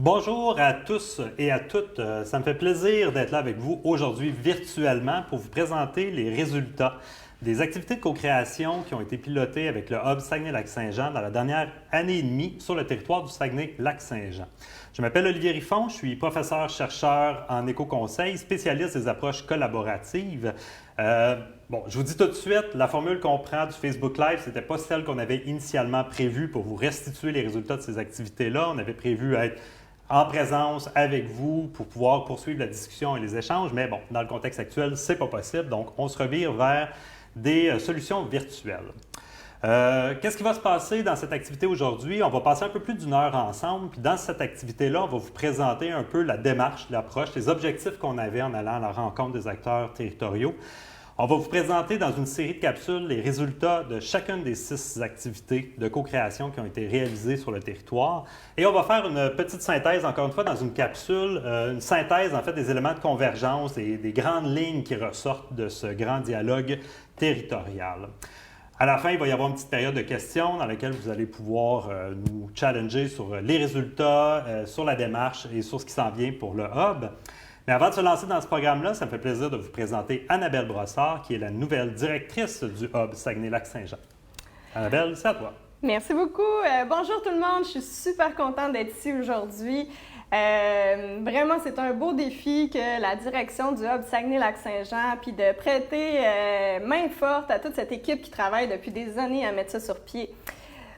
Bonjour à tous et à toutes. Ça me fait plaisir d'être là avec vous aujourd'hui virtuellement pour vous présenter les résultats des activités de co-création qui ont été pilotées avec le Hub Saguenay-Lac-Saint-Jean dans la dernière année et demie sur le territoire du Saguenay-Lac-Saint-Jean. Je m'appelle Olivier Riffon, je suis professeur-chercheur en éco-conseil, spécialiste des approches collaboratives. Je vous dis tout de suite, la formule qu'on prend du Facebook Live, ce n'était pas celle qu'on avait initialement prévue pour vous restituer les résultats de ces activités-là. On avait prévu être en présence avec vous pour pouvoir poursuivre la discussion et les échanges, mais bon, dans le contexte actuel, ce n'est pas possible, donc on se revire vers des solutions virtuelles. Qu'est-ce qui va se passer dans cette activité aujourd'hui? On va passer un peu plus d'une heure ensemble, puis dans cette activité-là, on va vous présenter un peu la démarche, l'approche, les objectifs qu'on avait en allant à la rencontre des acteurs territoriaux. On va vous présenter dans une série de capsules les résultats de chacune des 6 activités de co-création qui ont été réalisées sur le territoire. Et on va faire une petite synthèse, encore une fois, dans une capsule, une synthèse en fait des éléments de convergence et des grandes lignes qui ressortent de ce grand dialogue territorial. À la fin, il va y avoir une petite période de questions dans laquelle vous allez pouvoir nous challenger sur les résultats, sur la démarche et sur ce qui s'en vient pour le Hub. Mais avant de se lancer dans ce programme-là, ça me fait plaisir de vous présenter Annabelle Brossard, qui est la nouvelle directrice du Hub Saguenay-Lac-Saint-Jean. Annabelle, c'est à toi. Merci beaucoup. Bonjour tout le monde. Je suis super contente d'être ici aujourd'hui. Vraiment, c'est un beau défi que la direction du Hub Saguenay-Lac-Saint-Jean, puis de prêter main forte à toute cette équipe qui travaille depuis des années à mettre ça sur pied.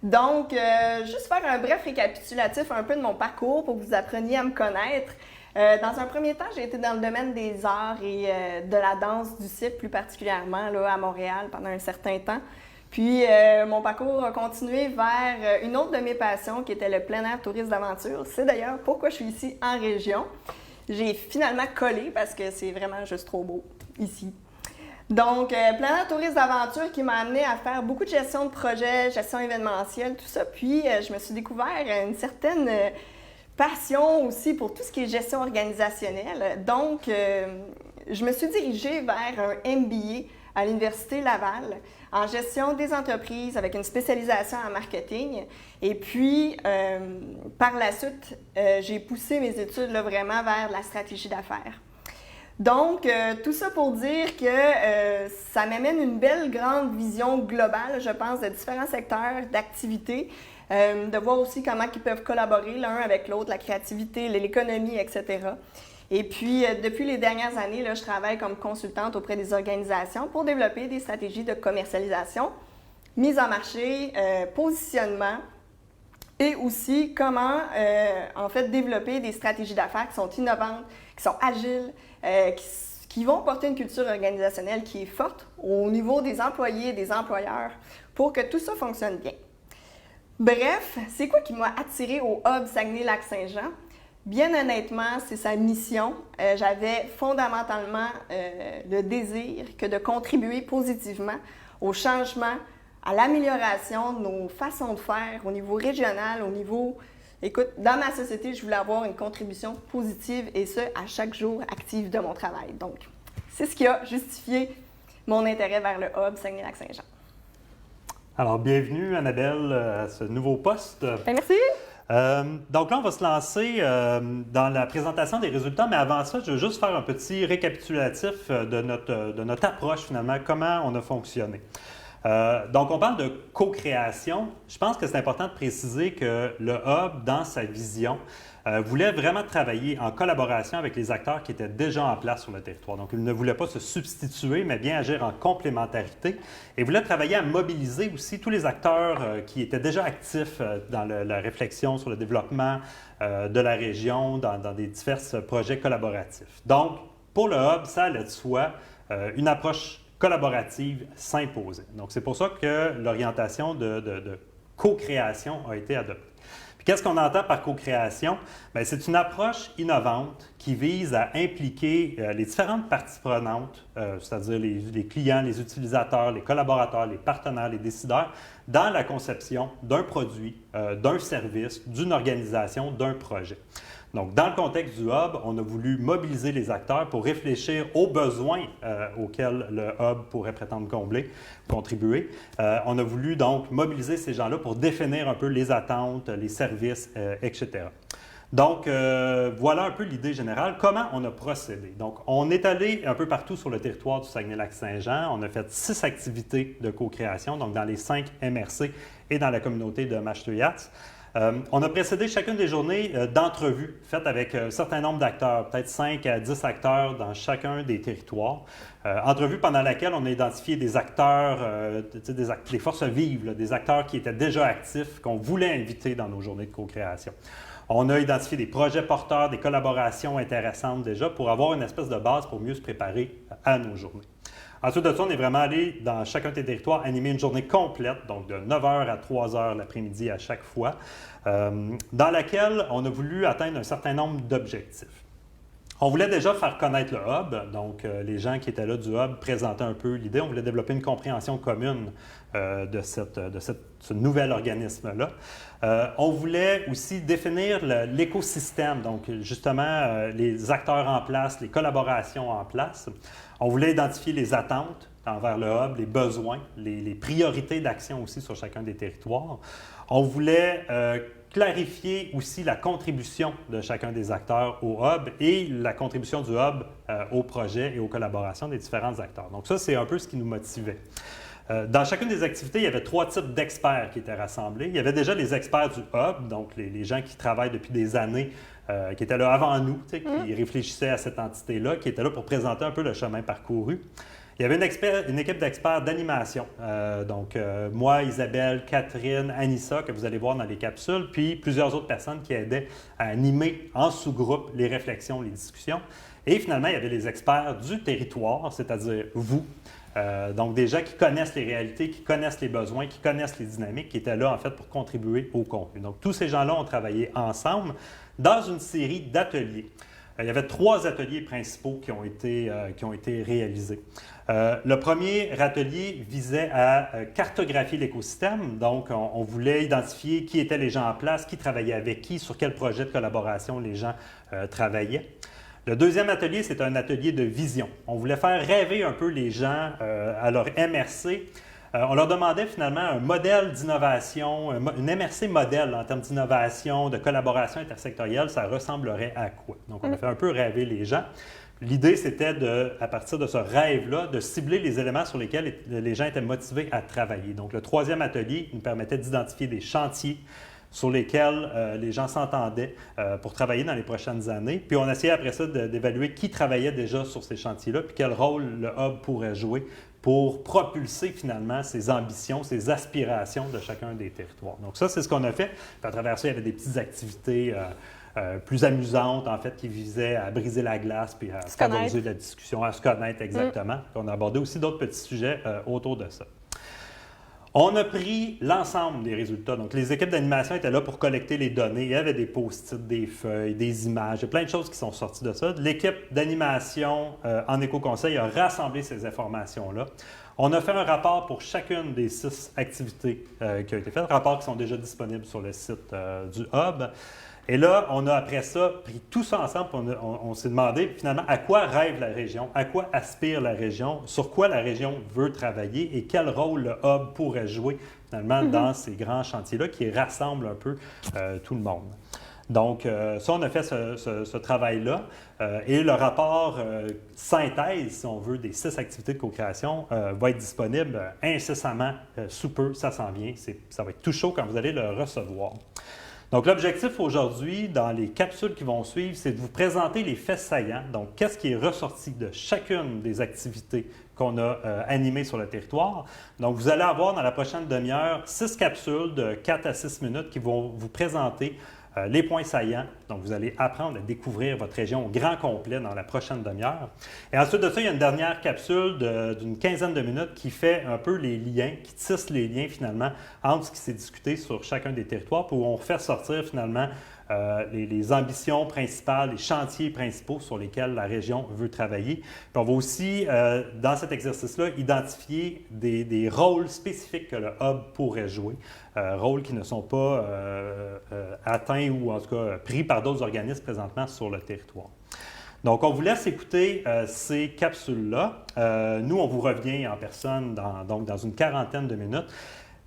Donc, juste faire un bref récapitulatif un peu de mon parcours pour que vous appreniez à me connaître. Dans un premier temps, j'ai été dans le domaine des arts et de la danse du cirque, plus particulièrement là, à Montréal pendant un certain temps. Puis, mon parcours a continué vers une autre de mes passions qui était le plein air tourisme d'aventure. C'est d'ailleurs pourquoi je suis ici en région. J'ai finalement collé parce que c'est vraiment juste trop beau ici. Donc, plein air tourisme d'aventure qui m'a amené à faire beaucoup de gestion de projets, gestion événementielle, tout ça. Puis, je me suis découvert une certaine passion aussi pour tout ce qui est gestion organisationnelle. Donc, je me suis dirigée vers un MBA à l'Université Laval en gestion des entreprises avec une spécialisation en marketing. Et puis, par la suite, j'ai poussé mes études là, vraiment vers la stratégie d'affaires. Donc, tout ça pour dire que ça m'amène une belle grande vision globale, je pense, de différents secteurs d'activité, de voir aussi comment ils peuvent collaborer l'un avec l'autre, la créativité, l'économie, etc. Et puis, depuis les dernières années, là, je travaille comme consultante auprès des organisations pour développer des stratégies de commercialisation, mise en marché, positionnement et aussi comment, en fait, développer des stratégies d'affaires qui sont innovantes, qui sont agiles, qui vont porter une culture organisationnelle qui est forte au niveau des employés et des employeurs pour que tout ça fonctionne bien. Bref, c'est quoi qui m'a attirée au Hub Saguenay-Lac-Saint-Jean? Bien honnêtement, c'est sa mission. J'avais fondamentalement le désir que de contribuer positivement au changement, à l'amélioration de nos façons de faire au niveau régional, au niveau... Écoute, dans ma société, je voulais avoir une contribution positive et ce, à chaque jour actif de mon travail. Donc, c'est ce qui a justifié mon intérêt vers le Hub Saguenay-Lac-Saint-Jean. Alors, bienvenue Annabelle à ce nouveau poste. Merci! Donc là, on va se lancer dans la présentation des résultats, mais avant ça, je veux juste faire un petit récapitulatif de notre approche finalement, comment on a fonctionné. Donc, on parle de co-création. Je pense que c'est important de préciser que le Hub, dans sa vision, voulait vraiment travailler en collaboration avec les acteurs qui étaient déjà en place sur le territoire. Donc, il ne voulait pas se substituer, mais bien agir en complémentarité et voulait travailler à mobiliser aussi tous les acteurs qui étaient déjà actifs dans la réflexion sur le développement de la région, dans des divers projets collaboratifs. Donc, pour le Hub, ça allait de soi une approche collaborative s'imposait. Donc, c'est pour ça que l'orientation de co-création a été adoptée. Puis, qu'est-ce qu'on entend par co-création? Bien, c'est une approche innovante qui vise à impliquer les différentes parties prenantes, c'est-à-dire les clients, les utilisateurs, les collaborateurs, les partenaires, les décideurs, dans la conception d'un produit, d'un service, d'une organisation, d'un projet. Donc, dans le contexte du Hub, on a voulu mobiliser les acteurs pour réfléchir aux besoins auxquels le Hub pourrait prétendre combler, contribuer. On a voulu donc mobiliser ces gens-là pour définir un peu les attentes, les services, etc. Donc, voilà un peu l'idée générale. Comment on a procédé? Donc, on est allé un peu partout sur le territoire du Saguenay-Lac-Saint-Jean. On a fait 6 activités de co-création, donc dans les 5 MRC et dans la communauté de Mashteuiatsk. On a précédé chacune des journées d'entrevues faites avec un certain nombre d'acteurs, peut-être 5 à 10 acteurs dans chacun des territoires. Entrevues pendant laquelle on a identifié des acteurs, des forces vives, là, des acteurs qui étaient déjà actifs, qu'on voulait inviter dans nos journées de co-création. On a identifié des projets porteurs, des collaborations intéressantes déjà pour avoir une espèce de base pour mieux se préparer à nos journées. Ensuite de ça, on est vraiment allé dans chacun des territoires animer une journée complète, donc de 9h à 3h l'après-midi à chaque fois, dans laquelle on a voulu atteindre un certain nombre d'objectifs. On voulait déjà faire connaître le Hub, donc les gens qui étaient là du Hub présentaient un peu l'idée. On voulait développer une compréhension commune de ce nouvel organisme-là. On voulait aussi définir l'écosystème, donc justement les acteurs en place, les collaborations en place. On voulait identifier les attentes envers le Hub, les besoins, les priorités d'action aussi sur chacun des territoires. On voulait clarifier aussi la contribution de chacun des acteurs au Hub et la contribution du Hub au projet et aux collaborations des différents acteurs. Donc ça, c'est un peu ce qui nous motivait. Dans chacune des activités, il y avait 3 types d'experts qui étaient rassemblés. Il y avait déjà les experts du Hub, donc les gens qui travaillent depuis des années, qui étaient là avant nous, qui réfléchissaient à cette entité-là, qui étaient là pour présenter un peu le chemin parcouru. Il y avait une équipe d'experts d'animation. Moi, Isabelle, Catherine, Anissa, que vous allez voir dans les capsules, puis plusieurs autres personnes qui aidaient à animer en sous-groupe les réflexions, les discussions. Et finalement, il y avait les experts du territoire, c'est-à-dire vous. Donc, des gens qui connaissent les réalités, qui connaissent les besoins, qui connaissent les dynamiques, qui étaient là, en fait, pour contribuer au contenu. Donc, tous ces gens-là ont travaillé ensemble dans une série d'ateliers. Il y avait 3 ateliers principaux qui ont été réalisés. Le premier atelier visait à cartographier l'écosystème. Donc, on voulait identifier qui étaient les gens en place, qui travaillaient avec qui, sur quel projet de collaboration les gens travaillaient. Le deuxième atelier, c'est un atelier de vision. On voulait faire rêver un peu les gens à leur MRC. On leur demandait finalement un modèle d'innovation, une MRC modèle en termes d'innovation, de collaboration intersectorielle, ça ressemblerait à quoi? Donc, on a fait un peu rêver les gens. L'idée, c'était, à partir de ce rêve-là, de cibler les éléments sur lesquels les gens étaient motivés à travailler. Donc, le troisième atelier nous permettait d'identifier des chantiers sur lesquels les gens s'entendaient pour travailler dans les prochaines années. Puis on essayait après ça d'évaluer qui travaillait déjà sur ces chantiers-là, puis quel rôle le Hub pourrait jouer pour propulser finalement ces ambitions, ces aspirations de chacun des territoires. Donc ça, c'est ce qu'on a fait. Puis à travers ça, il y avait des petites activités plus amusantes, en fait, qui visaient à briser la glace puis à favoriser la discussion, à se connaître exactement. Puis on a abordé aussi d'autres petits sujets autour de ça. On a pris l'ensemble des résultats. Donc, les équipes d'animation étaient là pour collecter les données. Il y avait des post-it, des feuilles, des images. Il y a plein de choses qui sont sorties de ça. L'équipe d'animation en éco-conseil a rassemblé ces informations-là. On a fait un rapport pour chacune des 6 activités qui ont été faites, rapports qui sont déjà disponibles sur le site du Hub. Et là, on a après ça pris tout ça ensemble, on s'est demandé finalement à quoi rêve la région, à quoi aspire la région, sur quoi la région veut travailler et quel rôle le Hub pourrait jouer finalement dans ces grands chantiers-là qui rassemblent un peu tout le monde. Donc, ça, on a fait ce travail-là et le rapport synthèse, si on veut, des 6 activités de co-création va être disponible incessamment sous peu, ça s'en vient, ça va être tout chaud quand vous allez le recevoir. Donc, l'objectif aujourd'hui, dans les capsules qui vont suivre, c'est de vous présenter les faits saillants. Donc, qu'est-ce qui est ressorti de chacune des activités qu'on a animées sur le territoire. Donc, vous allez avoir dans la prochaine demi-heure 6 capsules de 4 à 6 minutes qui vont vous présenter les points saillants. Donc, vous allez apprendre à découvrir votre région au grand complet dans la prochaine demi-heure. Et ensuite de ça, il y a une dernière capsule d'une quinzaine de minutes qui fait un peu les liens, qui tisse les liens finalement entre ce qui s'est discuté sur chacun des territoires pour on fait sortir finalement les ambitions principales, les chantiers principaux sur lesquels la région veut travailler. Puis on va aussi, dans cet exercice-là, identifier des rôles spécifiques que le Hub pourrait jouer, rôles qui ne sont pas atteints ou en tout cas pris par d'autres organismes présentement sur le territoire. Donc, on vous laisse écouter ces capsules-là. Nous, on vous revient en personne dans une quarantaine de minutes.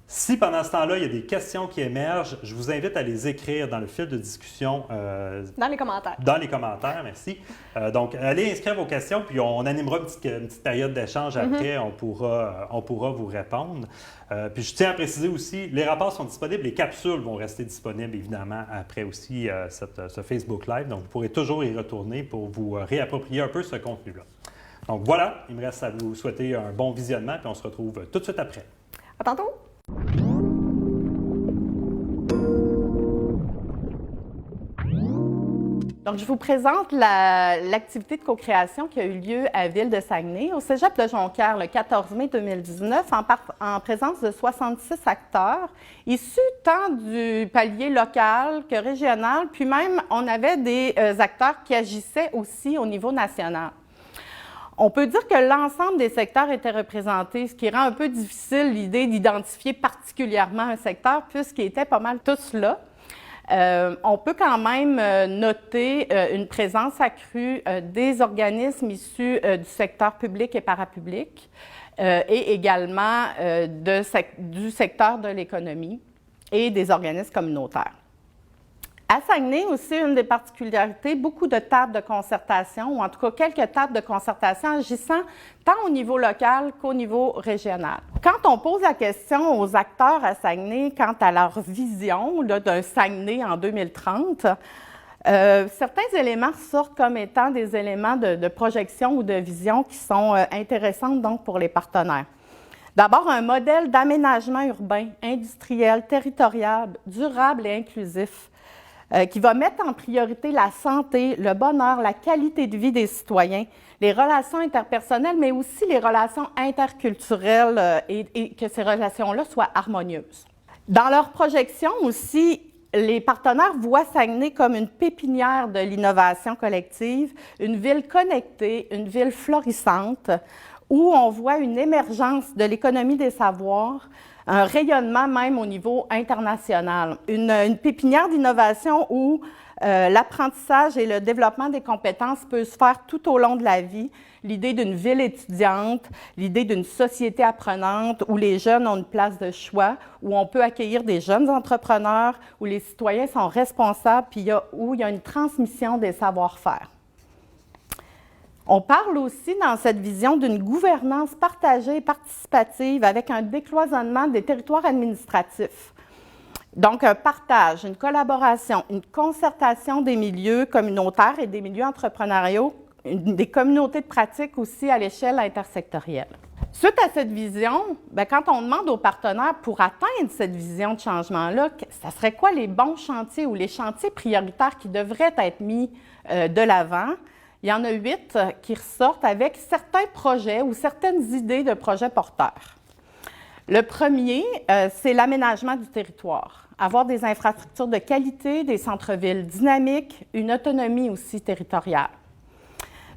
Si pendant ce temps-là, il y a des questions qui émergent, je vous invite à les écrire dans le fil de discussion. Dans les commentaires. Dans les commentaires, merci. Donc, allez inscrire vos questions, puis on animera une petite période d'échange après. On pourra vous répondre. Puis je tiens à préciser aussi, les rapports sont disponibles, les capsules vont rester disponibles, évidemment, après aussi ce Facebook Live. Donc, vous pourrez toujours y retourner pour vous réapproprier un peu ce contenu-là. Donc, voilà, il me reste à vous souhaiter un bon visionnement, puis on se retrouve tout de suite après. À tantôt! Donc, je vous présente l'activité de co-création qui a eu lieu à Ville de Saguenay, au Cégep de Jonquière, le 14 mai 2019, en présence de 66 acteurs, issus tant du palier local que régional, puis même on avait des acteurs qui agissaient aussi au niveau national. On peut dire que l'ensemble des secteurs étaient représentés, ce qui rend un peu difficile l'idée d'identifier particulièrement un secteur, puisqu'ils étaient pas mal tous là. On peut quand même noter une présence accrue des organismes issus du secteur public et parapublic et également du secteur de l'économie et des organismes communautaires. À Saguenay aussi, une des particularités, beaucoup de tables de concertation, ou en tout cas quelques tables de concertation agissant tant au niveau local qu'au niveau régional. Quand on pose la question aux acteurs à Saguenay quant à leur vision d'un Saguenay en 2030, certains éléments sortent comme étant des éléments de projection ou de vision qui sont intéressants donc pour les partenaires. D'abord, un modèle d'aménagement urbain, industriel, territorial, durable et inclusif, qui va mettre en priorité la santé, le bonheur, la qualité de vie des citoyens, les relations interpersonnelles, mais aussi les relations interculturelles et que ces relations-là soient harmonieuses. Dans leur projection aussi, les partenaires voient Saguenay comme une pépinière de l'innovation collective, une ville connectée, une ville florissante, où on voit une émergence de l'économie des savoirs, un rayonnement même au niveau international, une pépinière d'innovation où l'apprentissage et le développement des compétences peut se faire tout au long de la vie. L'idée d'une ville étudiante, l'idée d'une société apprenante où les jeunes ont une place de choix, où on peut accueillir des jeunes entrepreneurs, où les citoyens sont responsables, puis où il y a une transmission des savoir-faire. On parle aussi dans cette vision d'une gouvernance partagée et participative avec un décloisonnement des territoires administratifs. Donc, un partage, une collaboration, une concertation des milieux communautaires et des milieux entrepreneuriaux, des communautés de pratique aussi à l'échelle intersectorielle. Suite à cette vision, quand on demande aux partenaires pour atteindre cette vision de changement-là, ça serait quoi les bons chantiers ou les chantiers prioritaires qui devraient être mis de l'avant? Il y en a 8 qui ressortent avec certains projets ou certaines idées de projets porteurs. Le premier, c'est l'aménagement du territoire. Avoir des infrastructures de qualité, des centres-villes dynamiques, une autonomie aussi territoriale.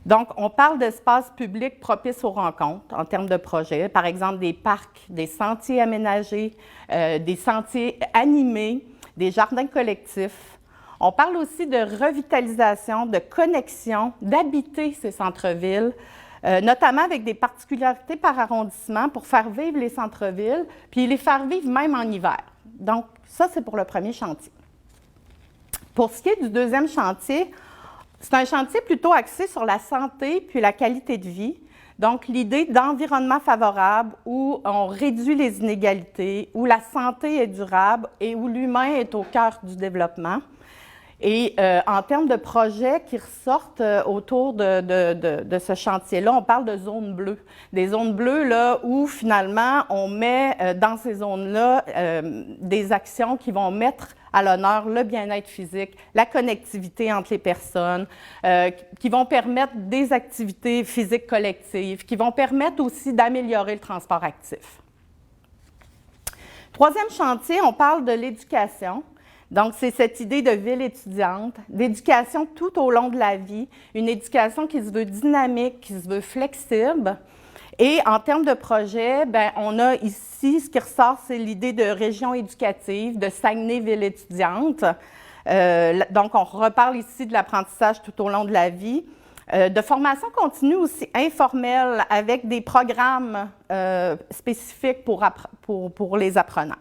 Donc, on parle d'espaces publics propices aux rencontres en termes de projets, par exemple des parcs, des sentiers aménagés, des sentiers animés, des jardins collectifs. On parle aussi de revitalisation, de connexion, d'habiter ces centres-villes, notamment avec des particularités par arrondissement pour faire vivre les centres-villes, puis les faire vivre même en hiver. Donc, ça, c'est pour le premier chantier. Pour ce qui est du deuxième chantier, c'est un chantier plutôt axé sur la santé puis la qualité de vie. Donc, l'idée d'environnement favorable où on réduit les inégalités, où la santé est durable et où l'humain est au cœur du développement. Et en termes de projets qui ressortent autour de ce chantier-là, on parle de zones bleues. Des zones bleues là, où finalement on met dans ces zones-là des actions qui vont mettre à l'honneur le bien-être physique, la connectivité entre les personnes, qui vont permettre des activités physiques collectives, qui vont permettre aussi d'améliorer le transport actif. Troisième chantier, on parle de l'éducation. Donc, c'est cette idée de ville étudiante, d'éducation tout au long de la vie, une éducation qui se veut dynamique, qui se veut flexible. Et en termes de projet, on a ici, ce qui ressort, c'est l'idée de région éducative, de Saguenay ville étudiante. Donc, on reparle ici de l'apprentissage tout au long de la vie. De formation continue aussi informelle avec des programmes spécifiques pour les apprenants.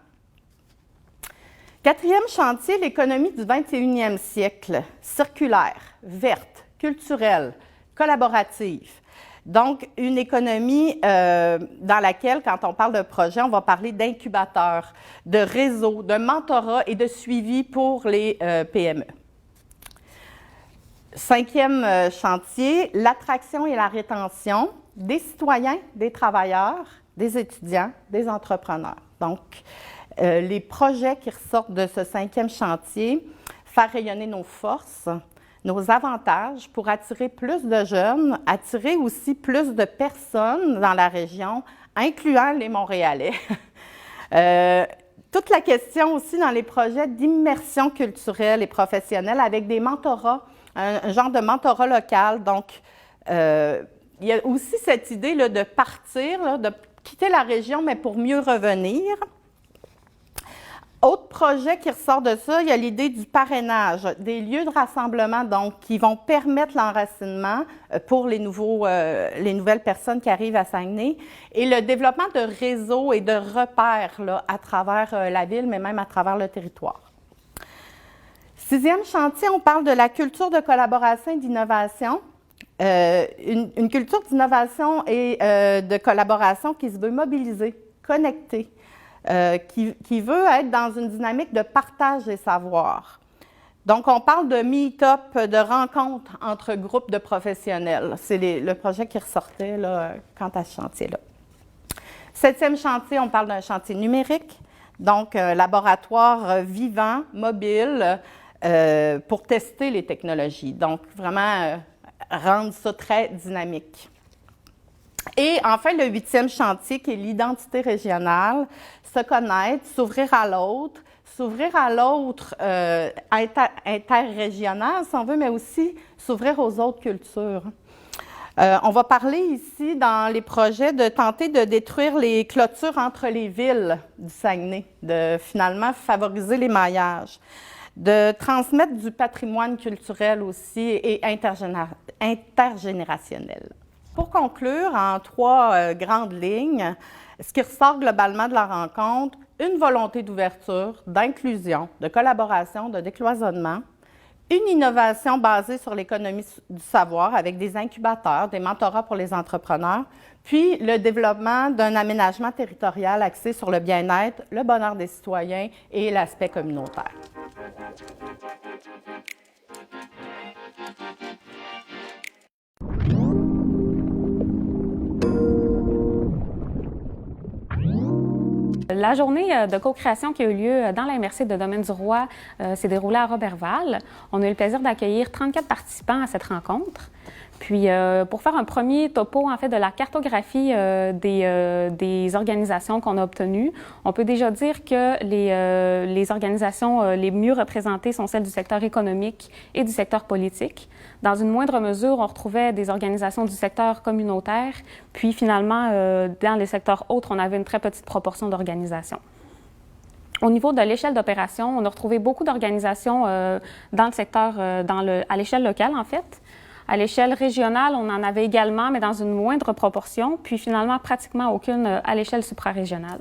Quatrième chantier, l'économie du 21e siècle, circulaire, verte, culturelle, collaborative. Donc, une économie dans laquelle, quand on parle de projet, on va parler d'incubateurs, de réseaux, de mentorat et de suivi pour les PME. Cinquième chantier, l'attraction et la rétention des citoyens, des travailleurs, des étudiants, des entrepreneurs. Donc, les projets qui ressortent de ce cinquième chantier, faire rayonner nos forces, nos avantages pour attirer plus de jeunes, attirer aussi plus de personnes dans la région, incluant les Montréalais. Toute la question aussi dans les projets d'immersion culturelle et professionnelle avec des mentorats, un genre de mentorat local. Donc, il y a aussi cette idée là, de partir, là, de quitter la région, mais pour mieux revenir. Autre projet qui ressort de ça, il y a l'idée du parrainage, des lieux de rassemblement donc qui vont permettre l'enracinement pour les nouvelles personnes qui arrivent à Saguenay et le développement de réseaux et de repères là, à travers la ville, mais même à travers le territoire. Sixième chantier, on parle de la culture de collaboration et d'innovation. Une culture d'innovation et de collaboration qui se veut mobiliser, connecter. Qui veut être dans une dynamique de partage des savoirs. Donc, on parle de meet-up, de rencontres entre groupes de professionnels. C'est le projet qui ressortait là, quant à ce chantier-là. Septième chantier, on parle d'un chantier numérique, donc un laboratoire vivant, mobile, pour tester les technologies. Donc, vraiment rendre ça très dynamique. Et enfin, le huitième chantier, qui est l'identité régionale, se connaître, s'ouvrir à l'autre interrégional, si on veut, mais aussi s'ouvrir aux autres cultures. On va parler ici, dans les projets, de tenter de détruire les clôtures entre les villes du Saguenay, de finalement favoriser l'émaillage, de transmettre du patrimoine culturel aussi et intergénérationnel. Pour conclure, en trois grandes lignes, ce qui ressort globalement de la rencontre, une volonté d'ouverture, d'inclusion, de collaboration, de décloisonnement, une innovation basée sur l'économie du savoir avec des incubateurs, des mentorats pour les entrepreneurs, puis le développement d'un aménagement territorial axé sur le bien-être, le bonheur des citoyens et l'aspect communautaire. La journée de co-création qui a eu lieu dans la MRC de Domaine-du-Roi s'est déroulée à Roberval. On a eu le plaisir d'accueillir 34 participants à cette rencontre. Puis, pour faire un premier topo, en fait, de la cartographie des organisations qu'on a obtenues, on peut déjà dire que les organisations les mieux représentées sont celles du secteur économique et du secteur politique. Dans une moindre mesure, on retrouvait des organisations du secteur communautaire, puis finalement, dans les secteurs autres, on avait une très petite proportion d'organisations. Au niveau de l'échelle d'opération, on a retrouvé beaucoup d'organisations dans le secteur, à l'échelle locale, en fait. À l'échelle régionale, on en avait également, mais dans une moindre proportion, puis finalement pratiquement aucune à l'échelle suprarégionale.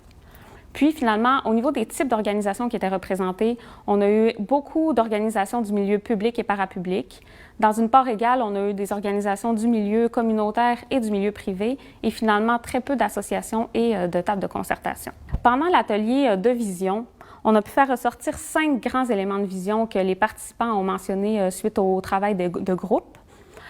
Puis finalement, au niveau des types d'organisations qui étaient représentées, on a eu beaucoup d'organisations du milieu public et parapublic. Dans une part égale, on a eu des organisations du milieu communautaire et du milieu privé, et finalement très peu d'associations et de tables de concertation. Pendant l'atelier de vision, on a pu faire ressortir 5 grands éléments de vision que les participants ont mentionnés suite au travail de groupe.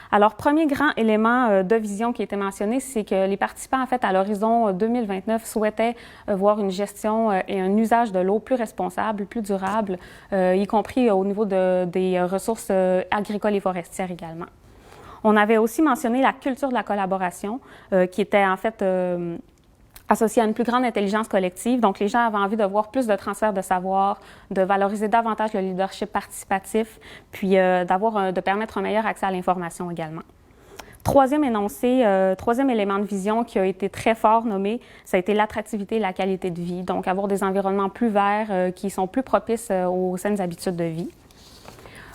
Alors, premier grand élément de vision qui a été mentionné, c'est que les participants, en fait, à l'horizon 2029, souhaitaient voir une gestion et un usage de l'eau plus responsable, plus durable, y compris au niveau des ressources agricoles et forestières également. On avait aussi mentionné la culture de la collaboration, qui était en fait associée à une plus grande intelligence collective. Donc, les gens avaient envie de voir plus de transfert de savoir, de valoriser davantage le leadership participatif, puis de permettre un meilleur accès à l'information également. Troisième énoncé, troisième élément de vision qui a été très fort nommé, ça a été l'attractivité et la qualité de vie. Donc, avoir des environnements plus verts qui sont plus propices aux saines habitudes de vie.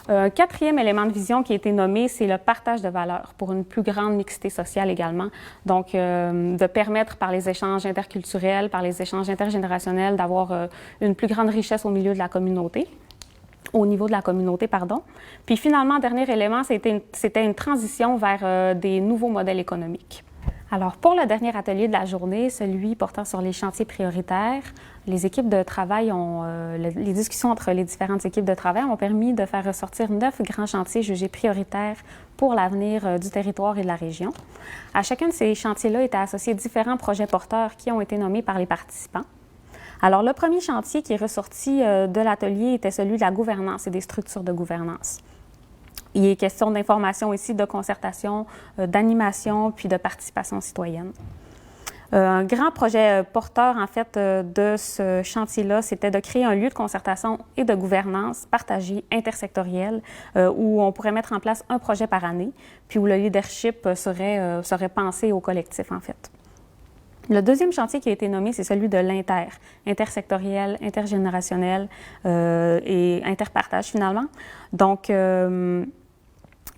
Un quatrième élément de vision qui a été nommé, c'est le partage de valeurs pour une plus grande mixité sociale également. Donc, de permettre par les échanges interculturels, par les échanges intergénérationnels, d'avoir une plus grande richesse au milieu de la communauté. Au niveau de la communauté, pardon. Puis finalement, dernier élément, c'était une transition vers des nouveaux modèles économiques. Alors, pour le dernier atelier de la journée, celui portant sur les chantiers prioritaires, les équipes de travail les discussions entre les différentes équipes de travail ont permis de faire ressortir 9 grands chantiers jugés prioritaires pour l'avenir du territoire et de la région. À chacun de ces chantiers-là étaient associés différents projets porteurs qui ont été nommés par les participants. Alors, le premier chantier qui est ressorti de l'atelier était celui de la gouvernance et des structures de gouvernance. Il est question d'information ici, de concertation, d'animation, puis de participation citoyenne. Un grand projet porteur, en fait, de ce chantier-là, c'était de créer un lieu de concertation et de gouvernance partagé, intersectoriel, où on pourrait mettre en place un projet par année, puis où le leadership serait pensé au collectif, en fait. Le deuxième chantier qui a été nommé, c'est celui de intersectoriel, intergénérationnel et interpartage, finalement. Donc,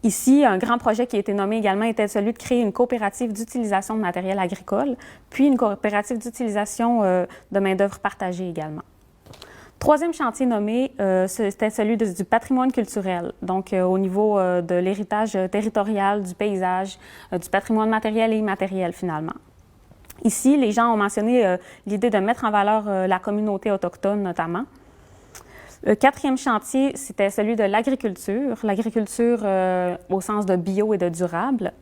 ici, un grand projet qui a été nommé également était celui de créer une coopérative d'utilisation de matériel agricole, puis une coopérative d'utilisation de main-d'œuvre partagée également. Troisième chantier nommé, c'était celui du patrimoine culturel, donc au niveau de l'héritage territorial, du paysage, du patrimoine matériel et immatériel finalement. Ici, les gens ont mentionné l'idée de mettre en valeur la communauté autochtone notamment. Le quatrième chantier, c'était celui de l'agriculture au sens de bio et de durable.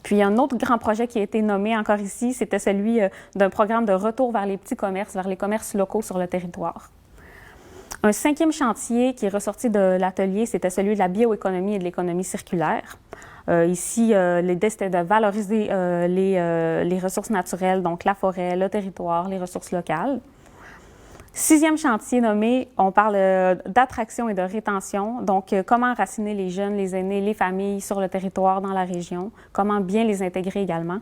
Puis un autre grand projet qui a été nommé encore ici, c'était celui d'un programme de retour vers les petits commerces, vers les commerces locaux sur le territoire. Un cinquième chantier qui est ressorti de l'atelier, c'était celui de la bioéconomie et de l'économie circulaire. Ici, l'idée, c'était de valoriser les ressources naturelles, donc la forêt, le territoire, les ressources locales. Sixième chantier nommé, on parle d'attraction et de rétention, donc comment enraciner les jeunes, les aînés, les familles sur le territoire, dans la région, comment bien les intégrer également.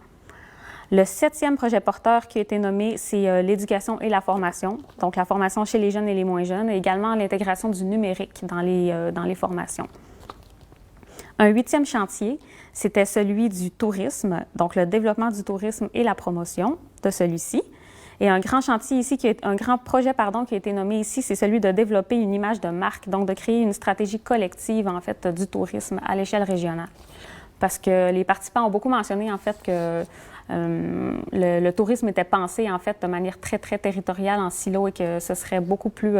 Le septième projet porteur qui a été nommé, c'est l'éducation et la formation, donc la formation chez les jeunes et les moins jeunes, et également l'intégration du numérique dans les formations. Un huitième chantier, c'était celui du tourisme, donc le développement du tourisme et la promotion de celui-ci. Et un grand chantier ici, un grand projet qui a été nommé ici, c'est celui de développer une image de marque, donc de créer une stratégie collective en fait du tourisme à l'échelle régionale. Parce que les participants ont beaucoup mentionné en fait que le tourisme était pensé en fait de manière très très territoriale en silo et que ce serait beaucoup plus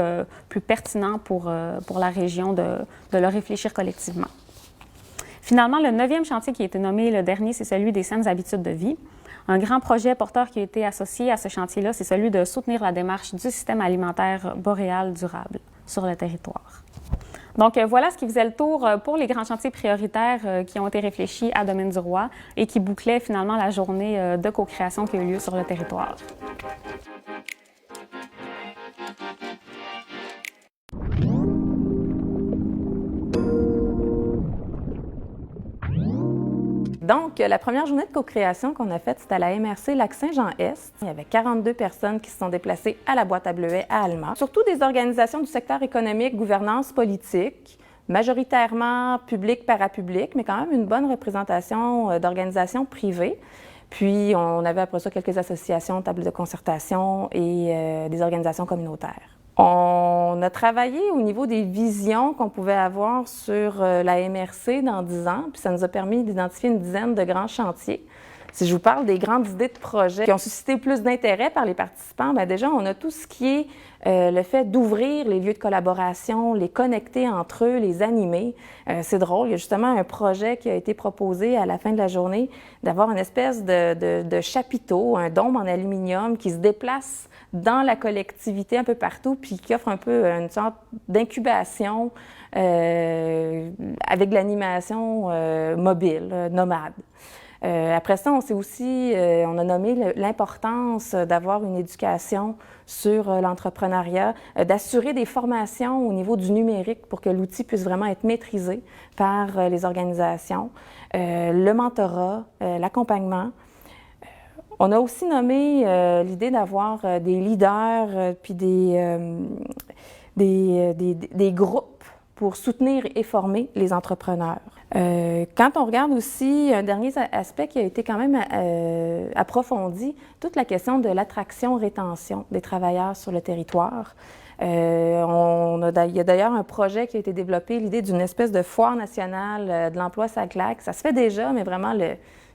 pertinent pour la région de le réfléchir collectivement. Finalement, le neuvième chantier qui a été nommé, le dernier, c'est celui des saines habitudes de vie. Un grand projet porteur qui a été associé à ce chantier-là, c'est celui de soutenir la démarche du système alimentaire boréal durable sur le territoire. Donc, voilà ce qui faisait le tour pour les grands chantiers prioritaires qui ont été réfléchis à Domaine-du-Roi et qui bouclaient finalement la journée de co-création qui a eu lieu sur le territoire. Donc, la première journée de co-création qu'on a faite, c'était à la MRC Lac-Saint-Jean-Est. Il y avait 42 personnes qui se sont déplacées à la boîte à bleuets à Alma. Surtout des organisations du secteur économique, gouvernance, politique, majoritairement public, parapublic, mais quand même une bonne représentation d'organisations privées. Puis, on avait après ça quelques associations, tables de concertation et des organisations communautaires. On a travaillé au niveau des visions qu'on pouvait avoir sur la MRC dans 10 ans, puis ça nous a permis d'identifier une dizaine de grands chantiers. Si je vous parle des grandes idées de projets qui ont suscité plus d'intérêt par les participants, bien déjà, on a tout ce qui est le fait d'ouvrir les lieux de collaboration, les connecter entre eux, les animer. C'est drôle, il y a justement un projet qui a été proposé à la fin de la journée d'avoir une espèce de chapiteau, un dôme en aluminium qui se déplace dans la collectivité un peu partout, puis qui offre un peu une sorte d'incubation avec de l'animation mobile, nomade. Après ça, on a nommé l'importance d'avoir une éducation sur l'entrepreneuriat, d'assurer des formations au niveau du numérique pour que l'outil puisse vraiment être maîtrisé par les organisations, le mentorat, l'accompagnement. On a aussi nommé l'idée d'avoir des leaders puis des groupes pour soutenir et former les entrepreneurs. Quand on regarde aussi un dernier aspect qui a été quand même approfondi, toute la question de l'attraction-rétention des travailleurs sur le territoire. Il y a d'ailleurs un projet qui a été développé, l'idée d'une espèce de foire nationale de l'emploi SACLAC. Ça se fait déjà, mais vraiment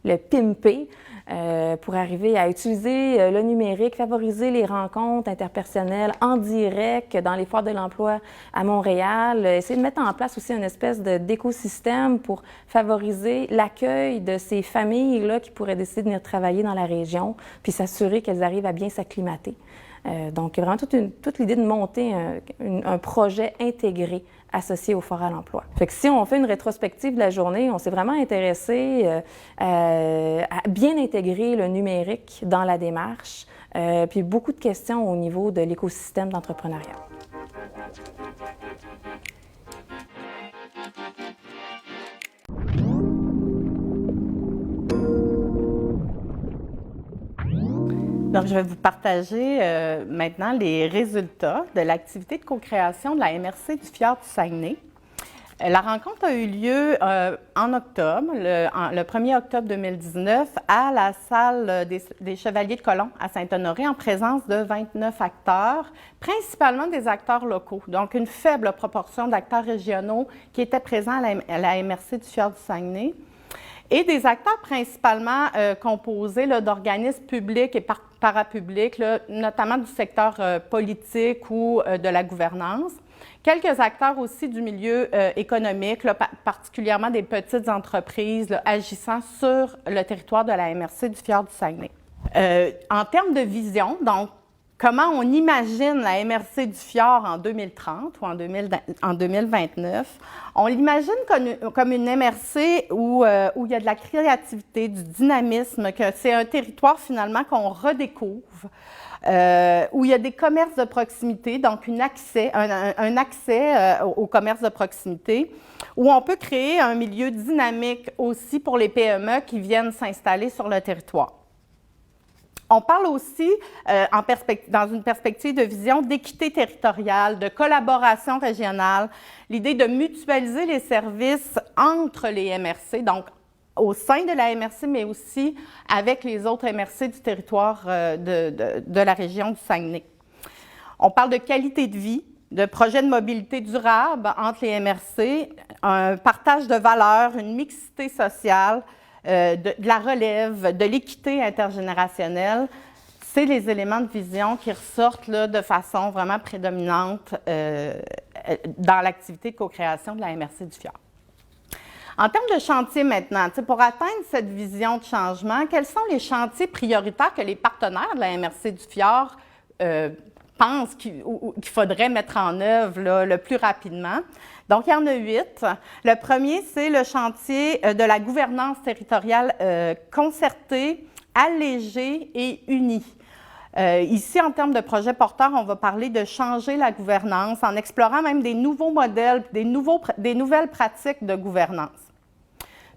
le pimper pour arriver à utiliser le numérique, favoriser les rencontres interpersonnelles en direct dans les foires de l'emploi à Montréal, essayer de mettre en place aussi une espèce d'écosystème pour favoriser l'accueil de ces familles-là qui pourraient décider de venir travailler dans la région, puis s'assurer qu'elles arrivent à bien s'acclimater. Donc, vraiment toute l'idée de monter un projet intégré associé au Foire à l'emploi. Fait que si on fait une rétrospective de la journée, on s'est vraiment intéressé à bien intégrer le numérique dans la démarche, puis beaucoup de questions au niveau de l'écosystème d'entrepreneuriat. Donc, je vais vous partager maintenant les résultats de l'activité de co-création de la MRC du Fjord du Saguenay. La rencontre a eu lieu en octobre, le 1er octobre 2019, à la salle des Chevaliers de Colomb à Saint-Honoré, en présence de 29 acteurs, principalement des acteurs locaux, donc une faible proportion d'acteurs régionaux qui étaient présents à la MRC du Fjord du Saguenay, et des acteurs principalement composés d'organismes publics et parapublics, notamment du secteur politique ou de la gouvernance. Quelques acteurs aussi du milieu économique, particulièrement des petites entreprises agissant sur le territoire de la MRC du Fjord du Saguenay. En termes de vision, donc, comment on imagine la MRC du Fjord en 2030 ou en 2029? On l'imagine comme une MRC où il y a de la créativité, du dynamisme, que c'est un territoire finalement qu'on redécouvre, où il y a des commerces de proximité, donc un accès aux commerces de proximité, où on peut créer un milieu dynamique aussi pour les PME qui viennent s'installer sur le territoire. On parle aussi, dans une perspective de vision, d'équité territoriale, de collaboration régionale, l'idée de mutualiser les services entre les MRC, donc au sein de la MRC, mais aussi avec les autres MRC du territoire de la région du Saguenay. On parle de qualité de vie, de projets de mobilité durable entre les MRC, un partage de valeurs, une mixité sociale, de la relève, de l'équité intergénérationnelle. C'est les éléments de vision qui ressortent de façon vraiment prédominante dans l'activité de co-création de la MRC du Fjord. En termes de chantier maintenant, pour atteindre cette vision de changement, quels sont les chantiers prioritaires que les partenaires de la MRC du Fjord pensent qu'il faudrait mettre en œuvre le plus rapidement? Donc, il y en a 8. Le premier, c'est le chantier de la gouvernance territoriale concertée, allégée et unie. Ici, en termes de projet porteur, on va parler de changer la gouvernance en explorant même des nouveaux modèles, des nouvelles pratiques de gouvernance.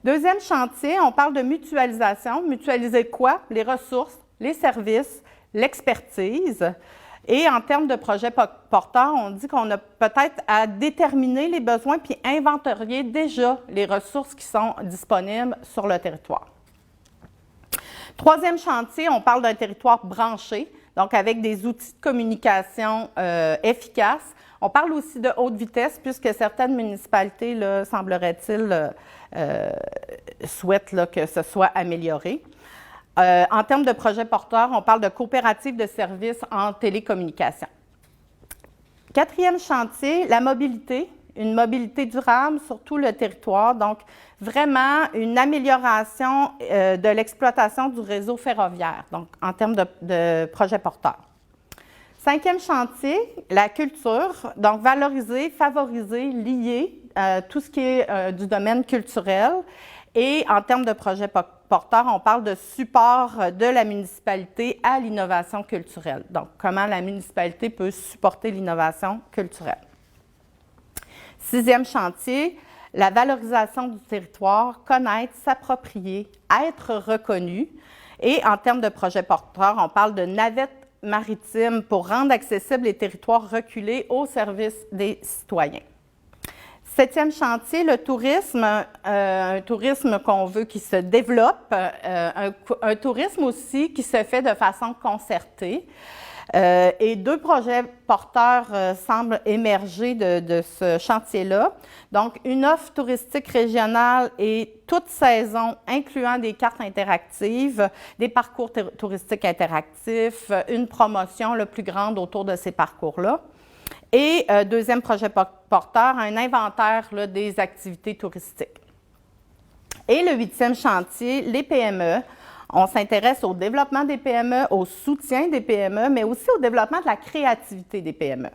Deuxième chantier, on parle de mutualisation. Mutualiser quoi? Les ressources, les services, l'expertise. Et en termes de projet porteur, on dit qu'on a peut-être à déterminer les besoins puis inventorier déjà les ressources qui sont disponibles sur le territoire. Troisième chantier, on parle d'un territoire branché, donc avec des outils de communication efficaces. On parle aussi de haute vitesse, puisque certaines municipalités, semblerait-il, souhaitent que ce soit amélioré. En termes de projet porteur, on parle de coopératives de services en télécommunication. Quatrième chantier, la mobilité, une mobilité durable sur tout le territoire, donc vraiment une amélioration de l'exploitation du réseau ferroviaire, donc en termes de projet porteur. Cinquième chantier, la culture, donc valoriser, favoriser, lier tout ce qui est du domaine culturel. Et en termes de projet porteur, on parle de support de la municipalité à l'innovation culturelle. Donc, comment la municipalité peut supporter l'innovation culturelle. Sixième chantier, la valorisation du territoire, connaître, s'approprier, être reconnu. Et en termes de projet porteur, on parle de navette maritime pour rendre accessibles les territoires reculés au service des citoyens. 7e chantier, le tourisme, un tourisme qu'on veut qui se développe, un tourisme aussi qui se fait de façon concertée. Et 2 projets porteurs semblent émerger de ce chantier-là. Donc, une offre touristique régionale et toute saison, incluant des cartes interactives, des parcours touristiques interactifs, une promotion le plus grande autour de ces parcours-là. Et 2e projet porteur, un inventaire là, des activités touristiques. Et le 8e chantier, les PME. On s'intéresse au développement des PME, au soutien des PME, mais aussi au développement de la créativité des PME.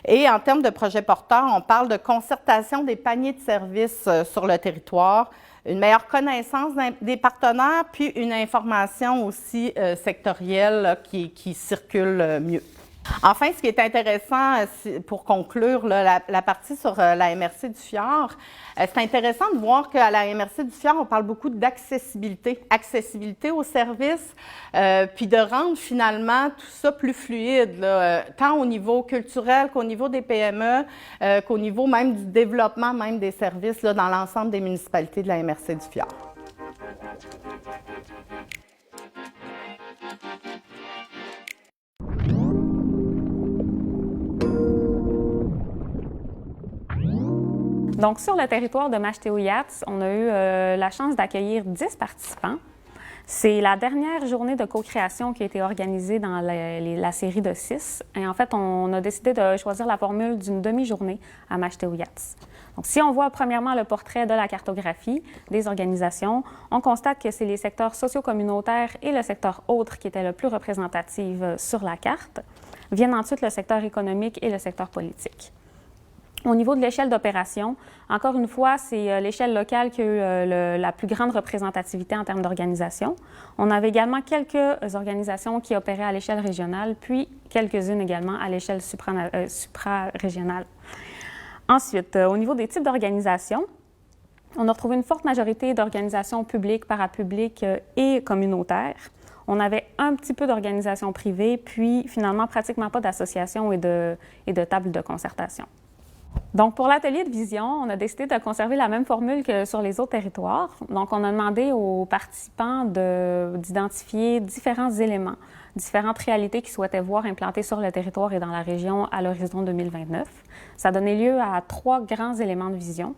Et en termes de projet porteur, on parle de concertation des paniers de services sur le territoire, une meilleure connaissance des partenaires, puis une information aussi sectorielle qui circule mieux. Enfin, ce qui est intéressant, pour conclure là, la partie sur la MRC du Fjord, c'est intéressant de voir qu'à la MRC du Fjord, on parle beaucoup d'accessibilité, accessibilité aux services, puis de rendre finalement tout ça plus fluide, là, tant au niveau culturel qu'au niveau des PME, qu'au niveau même du développement même des services là, dans l'ensemble des municipalités de la MRC du Fjord. Donc, sur le territoire de Machethéouyats, on a eu la chance d'accueillir 10 participants. C'est la dernière journée de co-création qui a été organisée dans la série de 6. Et en fait, on a décidé de choisir la formule d'une demi-journée à Machethéouyats. Donc, si on voit premièrement le portrait de la cartographie des organisations, on constate que c'est les secteurs socio-communautaires et le secteur autres qui étaient le plus représentatifs sur la carte. Viennent ensuite le secteur économique et le secteur politique. Au niveau de l'échelle d'opération, encore une fois, c'est l'échelle locale qui a eu la plus grande représentativité en termes d'organisation. On avait également quelques organisations qui opéraient à l'échelle régionale, puis quelques-unes également à l'échelle supra-régionale. Ensuite, au niveau des types d'organisations, on a retrouvé une forte majorité d'organisations publiques, parapubliques et communautaires. On avait un petit peu d'organisations privées, puis finalement pratiquement pas d'associations et de tables de concertation. Donc, pour l'atelier de vision, on a décidé de conserver la même formule que sur les autres territoires. Donc, on a demandé aux participants d'identifier différents éléments, différentes réalités qu'ils souhaitaient voir implantées sur le territoire et dans la région à l'horizon 2029. Ça a donné lieu à 3 grands éléments de vision.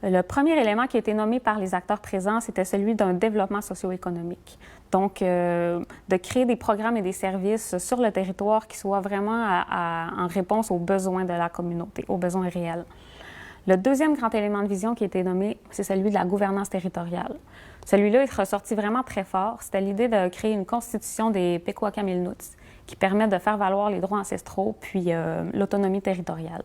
Le premier élément qui a été nommé par les acteurs présents, c'était celui d'un développement socio-économique. Donc, de créer des programmes et des services sur le territoire qui soient vraiment en réponse aux besoins de la communauté, aux besoins réels. Le deuxième grand élément de vision qui a été nommé, c'est celui de la gouvernance territoriale. Celui-là est ressorti vraiment très fort. C'était l'idée de créer une constitution des Pequawakamilunuts qui permet de faire valoir les droits ancestraux puis l'autonomie territoriale.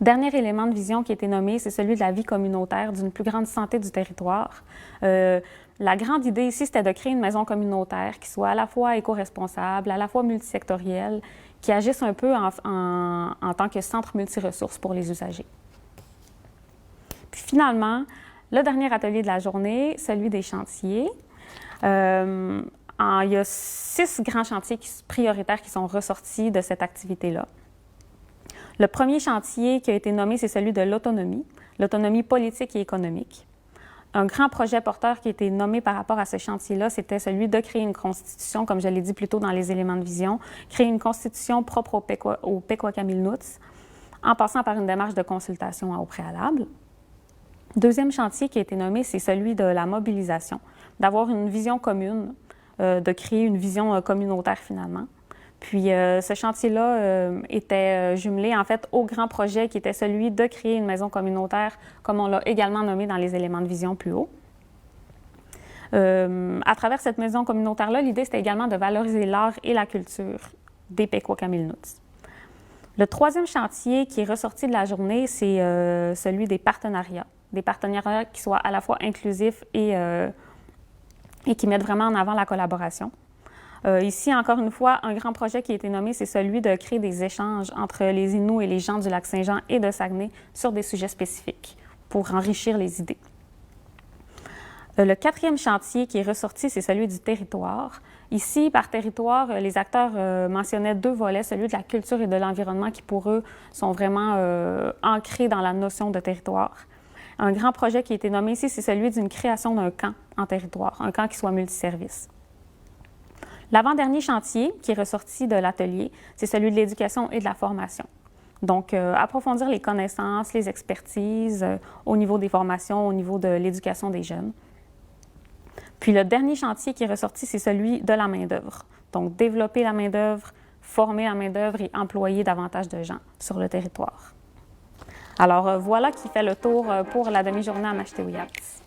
Dernier élément de vision qui a été nommé, c'est celui de la vie communautaire, d'une plus grande santé du territoire. La grande idée ici, c'était de créer une maison communautaire qui soit à la fois éco-responsable, à la fois multisectorielle, qui agisse un peu en tant que centre multiressources pour les usagers. Puis finalement, le dernier atelier de la journée, celui des chantiers. Il y a 6 grands chantiers prioritaires qui sont ressortis de cette activité-là. Le premier chantier qui a été nommé, c'est celui de l'autonomie politique et économique. Un grand projet porteur qui a été nommé par rapport à ce chantier-là, c'était celui de créer une constitution, comme je l'ai dit plus tôt dans les éléments de vision, créer une constitution propre aux Pequawakamilunuts, en passant par une démarche de consultation au préalable. Deuxième chantier qui a été nommé, c'est celui de la mobilisation, d'avoir une vision commune, de créer une vision communautaire finalement. Puis ce chantier-là était jumelé en fait au grand projet qui était celui de créer une maison communautaire, comme on l'a également nommé dans les éléments de vision plus haut. À travers cette maison communautaire-là, l'idée c'était également de valoriser l'art et la culture des Pequawakamilunuts. Le troisième chantier qui est ressorti de la journée, c'est celui des partenariats qui soient à la fois inclusifs et qui mettent vraiment en avant la collaboration. Ici, encore une fois, un grand projet qui a été nommé, c'est celui de créer des échanges entre les Inuits et les gens du Lac-Saint-Jean et de Saguenay sur des sujets spécifiques pour enrichir les idées. Le quatrième chantier qui est ressorti, c'est celui du territoire. Ici, par territoire, les acteurs mentionnaient 2 volets, celui de la culture et de l'environnement qui, pour eux, sont vraiment ancrés dans la notion de territoire. Un grand projet qui a été nommé ici, c'est celui d'une création d'un camp en territoire, un camp qui soit multiservice. L'avant-dernier chantier qui est ressorti de l'atelier, c'est celui de l'éducation et de la formation. Donc, approfondir les connaissances, les expertises au niveau des formations, au niveau de l'éducation des jeunes. Puis le dernier chantier qui est ressorti, c'est celui de la main-d'œuvre. Donc, développer la main-d'œuvre, former la main-d'œuvre et employer davantage de gens sur le territoire. Alors, voilà qui fait le tour pour la demi-journée à Machete-Ouiaps.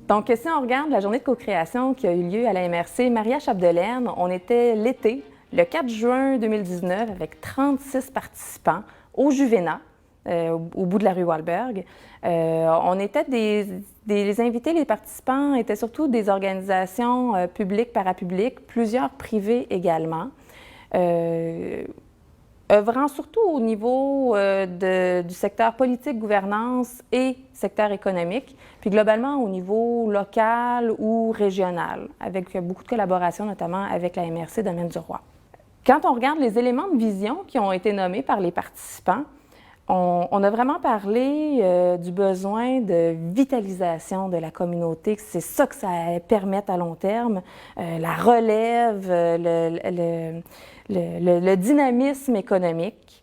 Donc, si on regarde la journée de co-création qui a eu lieu à la MRC Maria-Chapdelaine, on était l'été, le 4 juin 2019, avec 36 participants au Juvénat, au bout de la rue Wahlberg. On était des invités, les participants étaient surtout des organisations publiques, parapubliques, plusieurs privées également, œuvrant surtout au niveau du secteur politique, gouvernance et secteur économique, puis globalement au niveau local ou régional, avec beaucoup de collaboration, notamment avec la MRC Domaine-du-Roi. Quand on regarde les éléments de vision qui ont été nommés par les participants, on a vraiment parlé du besoin de vitalisation de la communauté, que c'est ça que ça permet à long terme, la relève, le dynamisme économique.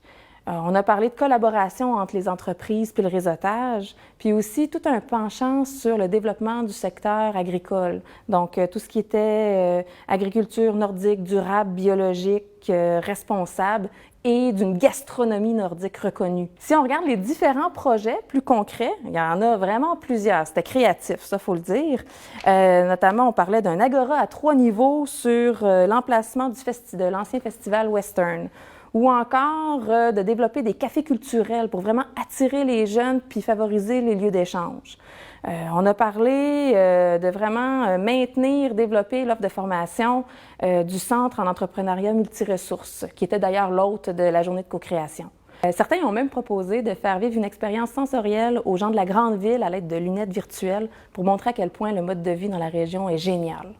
On a parlé de collaboration entre les entreprises puis le réseautage, puis aussi tout un penchant sur le développement du secteur agricole. Donc, tout ce qui était agriculture nordique, durable, biologique, responsable et d'une gastronomie nordique reconnue. Si on regarde les différents projets plus concrets, il y en a vraiment plusieurs. C'était créatif, ça, faut le dire. Notamment, on parlait d'un agora à 3 niveaux sur l'emplacement de l'ancien festival Western, ou encore de développer des cafés culturels pour vraiment attirer les jeunes puis favoriser les lieux d'échange. On a parlé de vraiment maintenir, développer l'offre de formation du Centre en entrepreneuriat multiressources, qui était d'ailleurs l'hôte de la journée de co-création. Certains ont même proposé de faire vivre une expérience sensorielle aux gens de la grande ville à l'aide de lunettes virtuelles pour montrer à quel point le mode de vie dans la région est génial.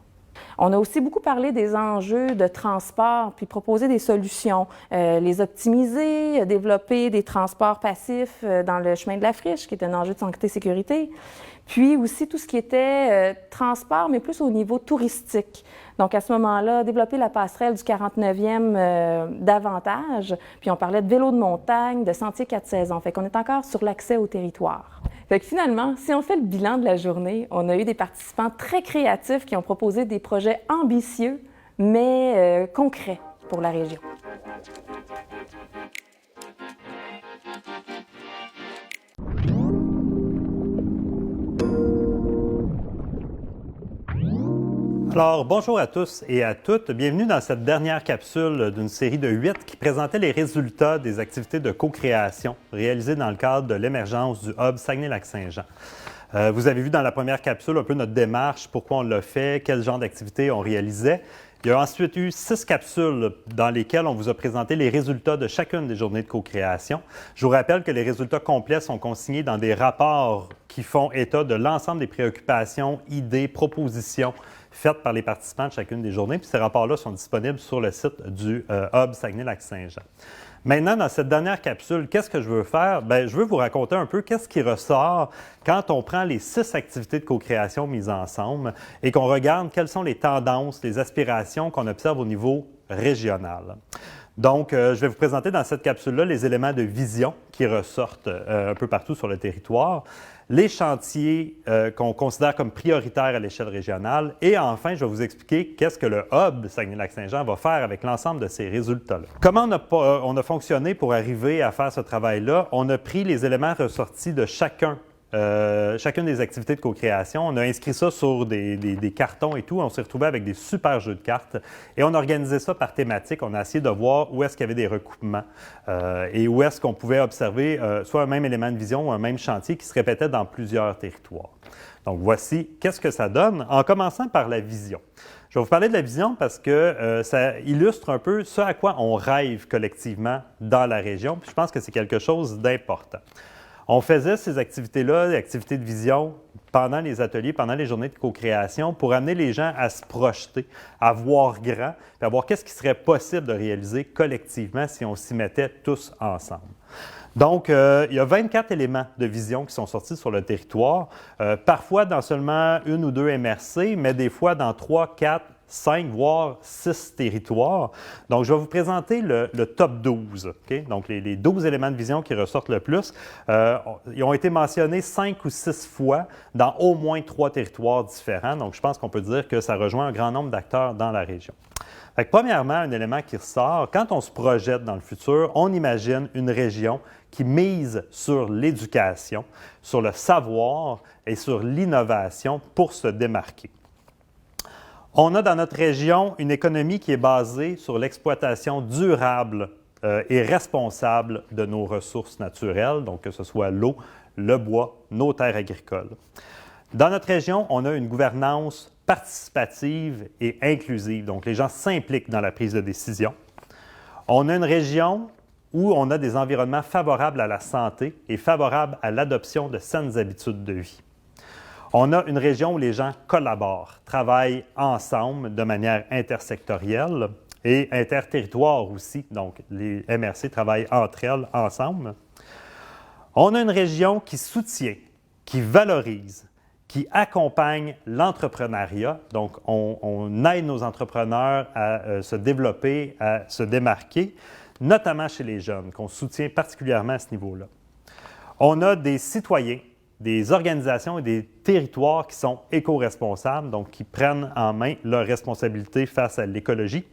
On a aussi beaucoup parlé des enjeux de transport, puis proposer des solutions, les optimiser, développer des transports passifs dans le chemin de la Friche, qui est un enjeu de santé-sécurité, puis aussi tout ce qui était transport, mais plus au niveau touristique. Donc, à ce moment-là, développer la passerelle du 49e davantage, puis on parlait de vélo de montagne, de sentiers 4 saisons. Fait qu'on est encore sur l'accès au territoire. Fait que finalement, si on fait le bilan de la journée, on a eu des participants très créatifs qui ont proposé des projets ambitieux, mais concrets pour la région. Alors, bonjour à tous et à toutes. Bienvenue dans cette dernière capsule d'une série de 8 qui présentait les résultats des activités de co-création réalisées dans le cadre de l'émergence du Hub Saguenay-Lac-Saint-Jean. Vous avez vu dans la première capsule un peu notre démarche, pourquoi on l'a fait, quel genre d'activités on réalisait. Il y a ensuite eu 6 capsules dans lesquelles on vous a présenté les résultats de chacune des journées de co-création. Je vous rappelle que les résultats complets sont consignés dans des rapports qui font état de l'ensemble des préoccupations, idées, propositions faites par les participants de chacune des journées. Puis ces rapports-là sont disponibles sur le site du Hub Saguenay-Lac-Saint-Jean. Maintenant, dans cette dernière capsule, qu'est-ce que je veux faire? Bien, je veux vous raconter un peu qu'est-ce qui ressort quand on prend les 6 activités de co-création mises ensemble et qu'on regarde quelles sont les tendances, les aspirations qu'on observe au niveau régional. Donc, je vais vous présenter dans cette capsule-là les éléments de vision qui ressortent un peu partout sur le territoire, les chantiers qu'on considère comme prioritaires à l'échelle régionale et enfin, je vais vous expliquer qu'est-ce que le Hub Saguenay-Lac-Saint-Jean va faire avec l'ensemble de ces résultats-là. Comment on a fonctionné pour arriver à faire ce travail-là? On a pris les éléments ressortis de chacun chacune des activités de co-création. On a inscrit ça sur des cartons et tout. On s'est retrouvé avec des super jeux de cartes et on a organisé ça par thématique. On a essayé de voir où est-ce qu'il y avait des recoupements et où est-ce qu'on pouvait observer soit un même élément de vision ou un même chantier qui se répétait dans plusieurs territoires. Donc, voici qu'est-ce que ça donne en commençant par la vision. Je vais vous parler de la vision parce que ça illustre un peu ce à quoi on rêve collectivement dans la région. Puis je pense que c'est quelque chose d'important. On faisait ces activités-là, les activités de vision, pendant les ateliers, pendant les journées de co-création, pour amener les gens à se projeter, à voir grand, puis à voir qu'est-ce qui serait possible de réaliser collectivement si on s'y mettait tous ensemble. Donc, il y a 24 éléments de vision qui sont sortis sur le territoire, parfois dans seulement 1 ou 2 MRC, mais des fois dans 3, 4, 5, voire 6 territoires. Donc, je vais vous présenter le top 12. Okay? Donc, les 12 éléments de vision qui ressortent le plus, ils ont été mentionnés 5 ou 6 fois dans au moins 3 territoires différents. Donc, je pense qu'on peut dire que ça rejoint un grand nombre d'acteurs dans la région. Fait que, premièrement, un élément qui ressort, quand on se projette dans le futur, on imagine une région qui mise sur l'éducation, sur le savoir et sur l'innovation pour se démarquer. On a dans notre région une économie qui est basée sur l'exploitation durable et responsable de nos ressources naturelles, donc que ce soit l'eau, le bois, nos terres agricoles. Dans notre région, on a une gouvernance participative et inclusive, donc les gens s'impliquent dans la prise de décision. On a une région où on a des environnements favorables à la santé et favorables à l'adoption de saines habitudes de vie. On a une région où les gens collaborent, travaillent ensemble de manière intersectorielle et interterritoire aussi, donc les MRC travaillent entre elles ensemble. On a une région qui soutient, qui valorise, qui accompagne l'entrepreneuriat. Donc, on aide nos entrepreneurs à se développer, à se démarquer, notamment chez les jeunes, qu'on soutient particulièrement à ce niveau-là. On a des citoyens, des organisations et des territoires qui sont éco-responsables, donc qui prennent en main leurs responsabilités face à l'écologie.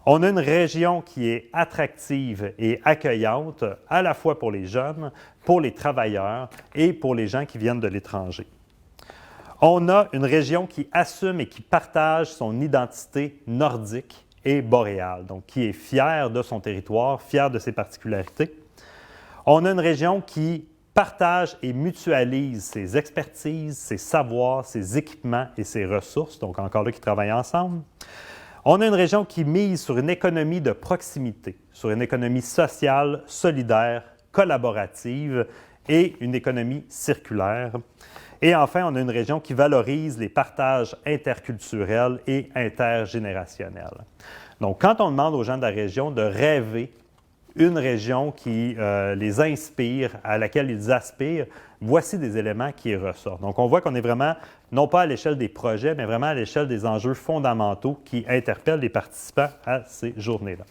On a une région qui est attractive et accueillante, à la fois pour les jeunes, pour les travailleurs et pour les gens qui viennent de l'étranger. On a une région qui assume et qui partage son identité nordique et boréale, donc qui est fière de son territoire, fière de ses particularités. On a une région qui partage et mutualise ses expertises, ses savoirs, ses équipements et ses ressources, donc encore là qui travaillent ensemble. On a une région qui mise sur une économie de proximité, sur une économie sociale, solidaire, collaborative et une économie circulaire. Et enfin, on a une région qui valorise les partages interculturels et intergénérationnels. Donc, quand on demande aux gens de la région de rêver une région qui les inspire, à laquelle ils aspirent, voici des éléments qui ressortent. Donc, on voit qu'on est vraiment, non pas à l'échelle des projets, mais vraiment à l'échelle des enjeux fondamentaux qui interpellent les participants à ces journées-là.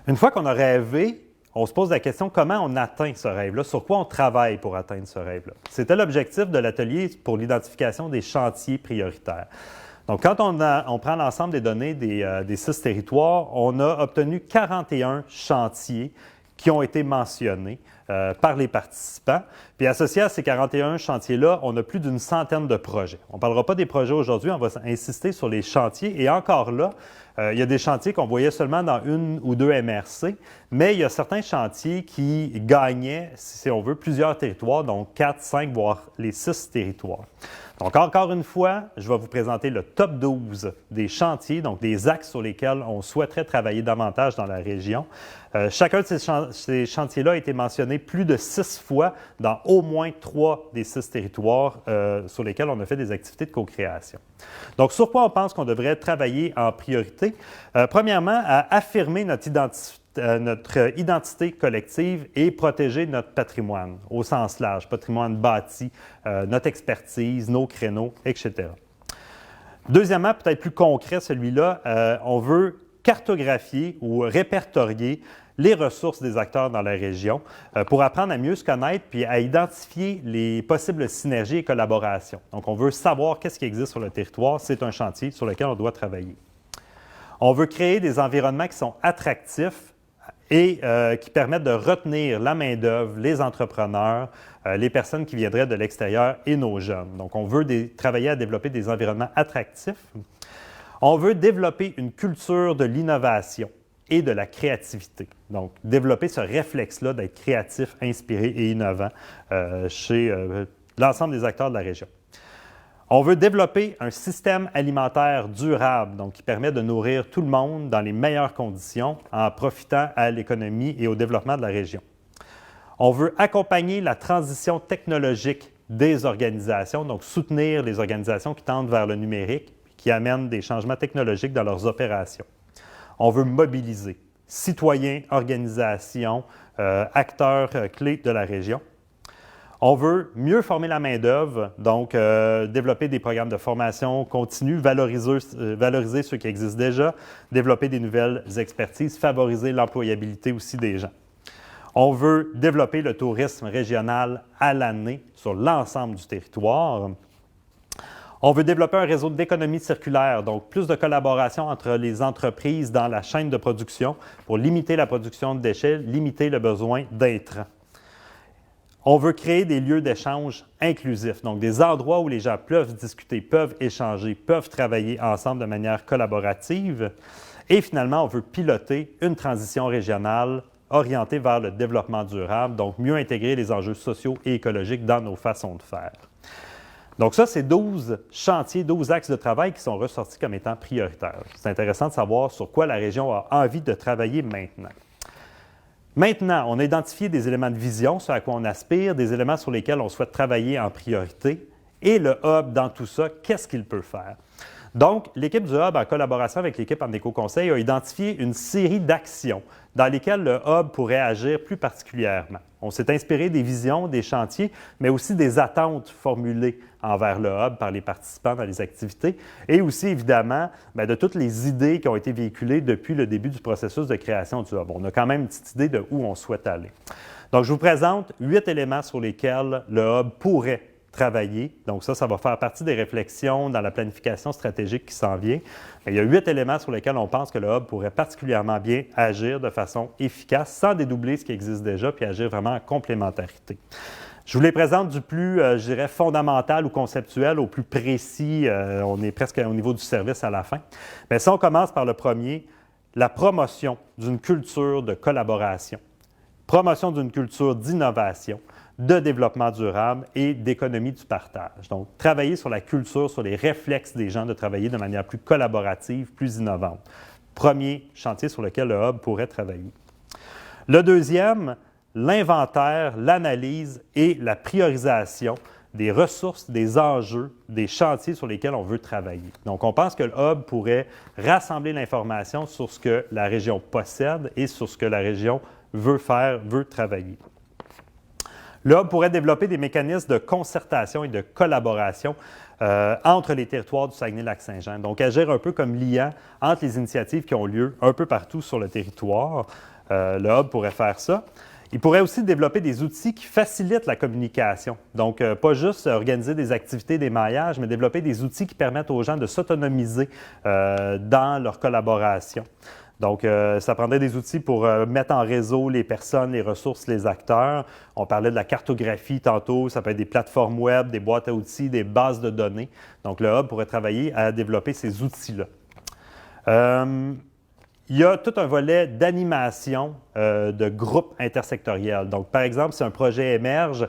Une fois qu'on a rêvé, on se pose la question comment on atteint ce rêve-là, sur quoi on travaille pour atteindre ce rêve-là. C'était l'objectif de l'atelier pour l'identification des chantiers prioritaires. Donc, quand on prend l'ensemble des données des 6 territoires, on a obtenu 41 chantiers qui ont été mentionnés par les participants. Puis, associé à ces 41 chantiers-là, on a plus d'une centaine de projets. On ne parlera pas des projets aujourd'hui, on va insister sur les chantiers. Et encore là, il y a des chantiers qu'on voyait seulement dans 1 ou 2 MRC, mais il y a certains chantiers qui gagnaient, si on veut, plusieurs territoires, donc 4, 5, voire les 6 territoires. Donc, encore une fois, je vais vous présenter le top 12 des chantiers, donc des axes sur lesquels on souhaiterait travailler davantage dans la région. Chacun de ces chantiers-là a été mentionné plus de 6 fois dans au moins 3 des 6 territoires sur lesquels on a fait des activités de co-création. Donc, sur quoi on pense qu'on devrait travailler en priorité? Premièrement, à affirmer notre identité collective et protéger notre patrimoine au sens large, patrimoine bâti, notre expertise, nos créneaux, etc. Deuxièmement, peut-être plus concret celui-là, on veut cartographier ou répertorier les ressources des acteurs dans la région pour apprendre à mieux se connaître puis à identifier les possibles synergies et collaborations. Donc, on veut savoir qu'est-ce qui existe sur le territoire. C'est un chantier sur lequel on doit travailler. On veut créer des environnements qui sont attractifs et qui permettent de retenir la main-d'œuvre, les entrepreneurs, les personnes qui viendraient de l'extérieur et nos jeunes. Donc, on veut travailler à développer des environnements attractifs. On veut développer une culture de l'innovation et de la créativité. Donc, développer ce réflexe-là d'être créatif, inspiré et innovant chez l'ensemble des acteurs de la région. On veut développer un système alimentaire durable, donc qui permet de nourrir tout le monde dans les meilleures conditions en profitant à l'économie et au développement de la région. On veut accompagner la transition technologique des organisations, donc soutenir les organisations qui tendent vers le numérique, qui amènent des changements technologiques dans leurs opérations. On veut mobiliser citoyens, organisations, acteurs clés de la région. On veut mieux former la main-d'œuvre, donc développer des programmes de formation continue, valoriser ceux qui existent déjà, développer des nouvelles expertises, favoriser l'employabilité aussi des gens. On veut développer le tourisme régional à l'année sur l'ensemble du territoire. On veut développer un réseau d'économie circulaire, donc plus de collaboration entre les entreprises dans la chaîne de production pour limiter la production de déchets, limiter le besoin d'intrants. On veut créer des lieux d'échange inclusifs, donc des endroits où les gens peuvent discuter, peuvent échanger, peuvent travailler ensemble de manière collaborative. Et finalement, on veut piloter une transition régionale orientée vers le développement durable, donc mieux intégrer les enjeux sociaux et écologiques dans nos façons de faire. Donc ça, c'est 12 chantiers, 12 axes de travail qui sont ressortis comme étant prioritaires. C'est intéressant de savoir sur quoi la région a envie de travailler maintenant. Maintenant, on a identifié des éléments de vision, ce à quoi on aspire, des éléments sur lesquels on souhaite travailler en priorité. Et le Hub, dans tout ça, qu'est-ce qu'il peut faire? Donc, l'équipe du Hub, en collaboration avec l'équipe en éco-conseil, a identifié une série d'actions dans lesquelles le Hub pourrait agir plus particulièrement. On s'est inspiré des visions, des chantiers, mais aussi des attentes formulées envers le Hub par les participants dans les activités et aussi, évidemment, de toutes les idées qui ont été véhiculées depuis le début du processus de création du Hub. On a quand même une petite idée de où on souhaite aller. Donc, je vous présente 8 éléments sur lesquels le Hub pourrait travailler. Donc ça va faire partie des réflexions dans la planification stratégique qui s'en vient. Il y a 8 éléments sur lesquels on pense que le Hub pourrait particulièrement bien agir de façon efficace, sans dédoubler ce qui existe déjà, puis agir vraiment en complémentarité. Je vous les présente du plus, je dirais, fondamental ou conceptuel au plus précis. On est presque au niveau du service à la fin. Mais si on commence par le premier, la promotion d'une culture de collaboration, promotion d'une culture d'innovation, de développement durable et d'économie du partage. Donc, travailler sur la culture, sur les réflexes des gens de travailler de manière plus collaborative, plus innovante. Premier chantier sur lequel le Hub pourrait travailler. Le deuxième, l'inventaire, l'analyse et la priorisation des ressources, des enjeux, des chantiers sur lesquels on veut travailler. Donc, on pense que le Hub pourrait rassembler l'information sur ce que la région possède et sur ce que la région veut faire, veut travailler. Le Hub pourrait développer des mécanismes de concertation et de collaboration entre les territoires du Saguenay-Lac-Saint-Jean. Donc, agir un peu comme liant entre les initiatives qui ont lieu un peu partout sur le territoire. Le Hub pourrait faire ça. Il pourrait aussi développer des outils qui facilitent la communication. Donc, pas juste organiser des activités d'émaillage, mais développer des outils qui permettent aux gens de s'autonomiser dans leur collaboration. Donc, ça prendrait des outils pour mettre en réseau les personnes, les ressources, les acteurs. On parlait de la cartographie tantôt, ça peut être des plateformes web, des boîtes à outils, des bases de données. Donc, le Hub pourrait travailler à développer ces outils-là. Il y a tout un volet d'animation de groupes intersectoriels. Donc, par exemple, si un projet émerge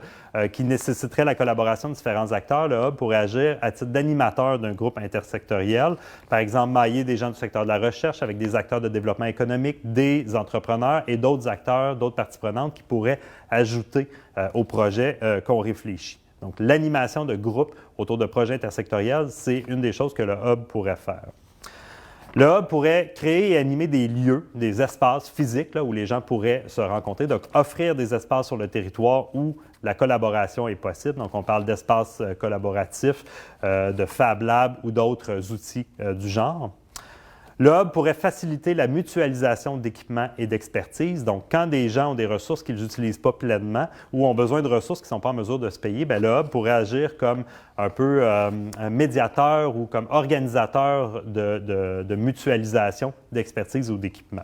qui nécessiterait la collaboration de différents acteurs, le Hub pourrait agir à titre d'animateur d'un groupe intersectoriel. Par exemple, mailler des gens du secteur de la recherche avec des acteurs de développement économique, des entrepreneurs et d'autres acteurs, d'autres parties prenantes qui pourraient ajouter au projet qu'on réfléchit. Donc, l'animation de groupes autour de projets intersectoriels, c'est une des choses que le Hub pourrait faire. Le Hub pourrait créer et animer des lieux, des espaces physiques là, où les gens pourraient se rencontrer, donc offrir des espaces sur le territoire où la collaboration est possible. Donc, on parle d'espaces collaboratifs, de Fab Lab ou d'autres outils du genre. Le Hub pourrait faciliter la mutualisation d'équipements et d'expertise. Donc, quand des gens ont des ressources qu'ils n'utilisent pas pleinement ou ont besoin de ressources qui ne sont pas en mesure de se payer, bien, le Hub pourrait agir comme un peu un médiateur ou comme organisateur de mutualisation d'expertise ou d'équipement.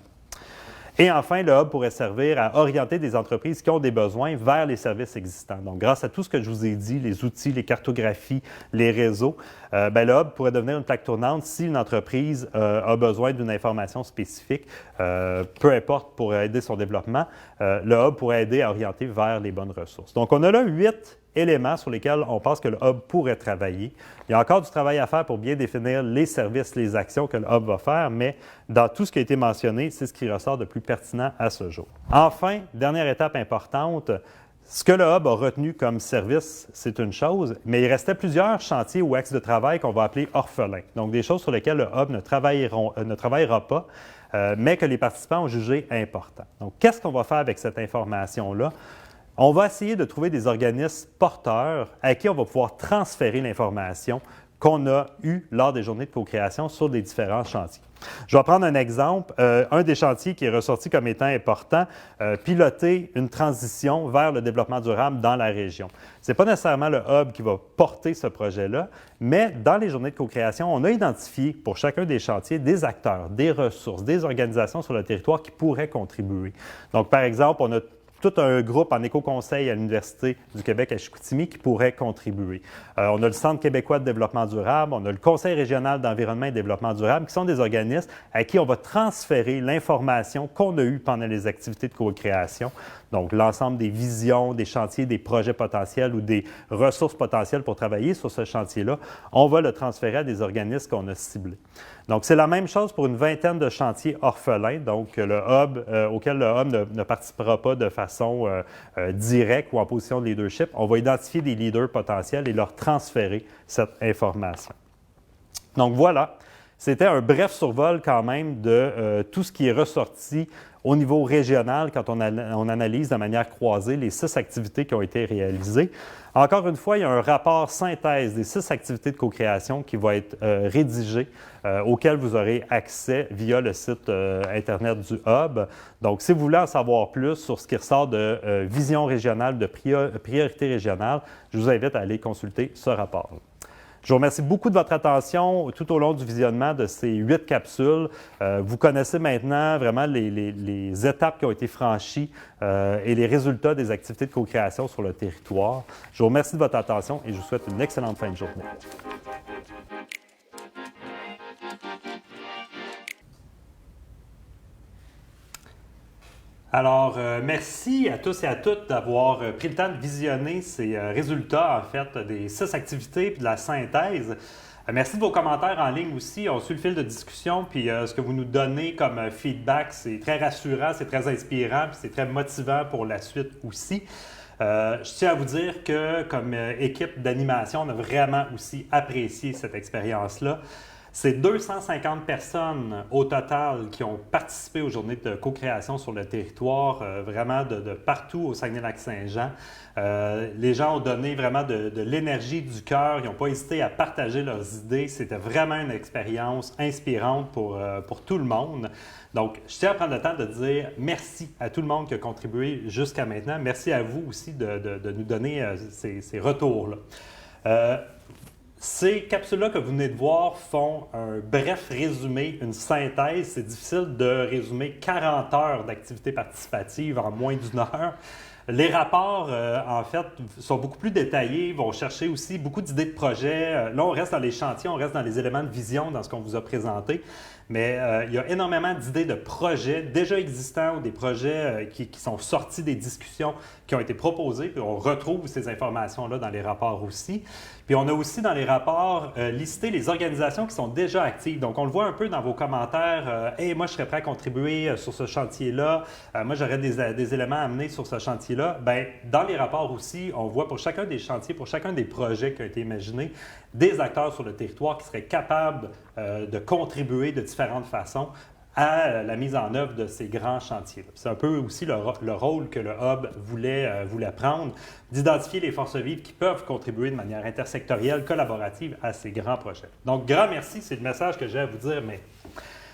Et enfin, le hub pourrait servir à orienter des entreprises qui ont des besoins vers les services existants. Donc, grâce à tout ce que je vous ai dit, les outils, les cartographies, les réseaux, le hub pourrait devenir une plaque tournante si une entreprise a besoin d'une information spécifique, peu importe pour aider son développement, le hub pourrait aider à orienter vers les bonnes ressources. Donc, on a là 8 éléments sur lesquels on pense que le hub pourrait travailler. Il y a encore du travail à faire pour bien définir les services, les actions que le hub va faire, mais dans tout ce qui a été mentionné, c'est ce qui ressort de plus pertinent à ce jour. Enfin, dernière étape importante, ce que le hub a retenu comme service, c'est une chose, mais il restait plusieurs chantiers ou axes de travail qu'on va appeler orphelins. Donc, des choses sur lesquelles le hub ne travaillera pas, mais que les participants ont jugé importants. Donc, qu'est-ce qu'on va faire avec cette information-là? On va essayer de trouver des organismes porteurs à qui on va pouvoir transférer l'information qu'on a eue lors des journées de co-création sur les différents chantiers. Je vais prendre un exemple. Un des chantiers qui est ressorti comme étant important, piloter une transition vers le développement durable dans la région. Ce n'est pas nécessairement le hub qui va porter ce projet-là, mais dans les journées de co-création, on a identifié pour chacun des chantiers des acteurs, des ressources, des organisations sur le territoire qui pourraient contribuer. Donc, par exemple, on a tout un groupe en éco-conseil à l'Université du Québec à Chicoutimi qui pourrait contribuer. On a le Centre québécois de développement durable, on a le Conseil régional d'environnement et de développement durable, qui sont des organismes à qui on va transférer l'information qu'on a eue pendant les activités de co-création. Donc, l'ensemble des visions, des chantiers, des projets potentiels ou des ressources potentielles pour travailler sur ce chantier-là, on va le transférer à des organismes qu'on a ciblés. Donc, c'est la même chose pour une vingtaine de chantiers orphelins, donc le hub, auquel le hub ne participera pas de façon directe ou en position de leadership. On va identifier des leaders potentiels et leur transférer cette information. Donc, voilà. C'était un bref survol quand même de tout ce qui est ressorti au niveau régional quand on analyse de manière croisée les 6 activités qui ont été réalisées. Encore une fois, il y a un rapport synthèse des 6 activités de co-création qui va être rédigé, auquel vous aurez accès via le site Internet du Hub. Donc, si vous voulez en savoir plus sur ce qui ressort de vision régionale, de priorité régionale, je vous invite à aller consulter ce rapport. Je vous remercie beaucoup de votre attention tout au long du visionnement de ces 8 capsules. Vous connaissez maintenant vraiment les étapes qui ont été franchies et les résultats des activités de co-création sur le territoire. Je vous remercie de votre attention et je vous souhaite une excellente fin de journée. Alors, merci à tous et à toutes d'avoir pris le temps de visionner ces résultats, en fait, des 6 activités et de la synthèse. Merci de vos commentaires en ligne aussi. On suit le fil de discussion, puis ce que vous nous donnez comme feedback, c'est très rassurant, c'est très inspirant, puis c'est très motivant pour la suite aussi. Je tiens à vous dire que, comme équipe d'animation, on a vraiment aussi apprécié cette expérience-là. C'est 250 personnes au total qui ont participé aux journées de co-création sur le territoire, vraiment de partout au Saguenay-Lac-Saint-Jean. Les gens ont donné vraiment de l'énergie, du cœur, ils n'ont pas hésité à partager leurs idées. C'était vraiment une expérience inspirante pour tout le monde. Donc, je tiens à prendre le temps de dire merci à tout le monde qui a contribué jusqu'à maintenant. Merci à vous aussi de nous donner ces retours-là. Ces capsules-là que vous venez de voir font un bref résumé, une synthèse. C'est difficile de résumer 40 heures d'activité participative en moins d'1 heure. Les rapports, en fait, sont beaucoup plus détaillés, vont chercher aussi beaucoup d'idées de projets. Là, on reste dans les chantiers, on reste dans les éléments de vision, dans ce qu'on vous a présenté. Mais il y a énormément d'idées de projets déjà existants ou des projets qui sont sortis des discussions qui ont été proposés. Puis on retrouve ces informations-là dans les rapports aussi. Puis on a aussi dans les rapports listé les organisations qui sont déjà actives. Donc on le voit un peu dans vos commentaires. « Hey, moi je serais prêt à contribuer sur ce chantier-là. Moi j'aurais des éléments à amener sur ce chantier-là. » Bien, dans les rapports aussi, on voit pour chacun des chantiers, pour chacun des projets qui ont été imaginés, des acteurs sur le territoire qui seraient capables de contribuer de différentes façons à la mise en œuvre de ces grands chantiers. C'est un peu aussi le rôle que le Hub voulait prendre, d'identifier les forces vives qui peuvent contribuer de manière intersectorielle, collaborative à ces grands projets. Donc, grand merci, c'est le message que j'ai à vous dire.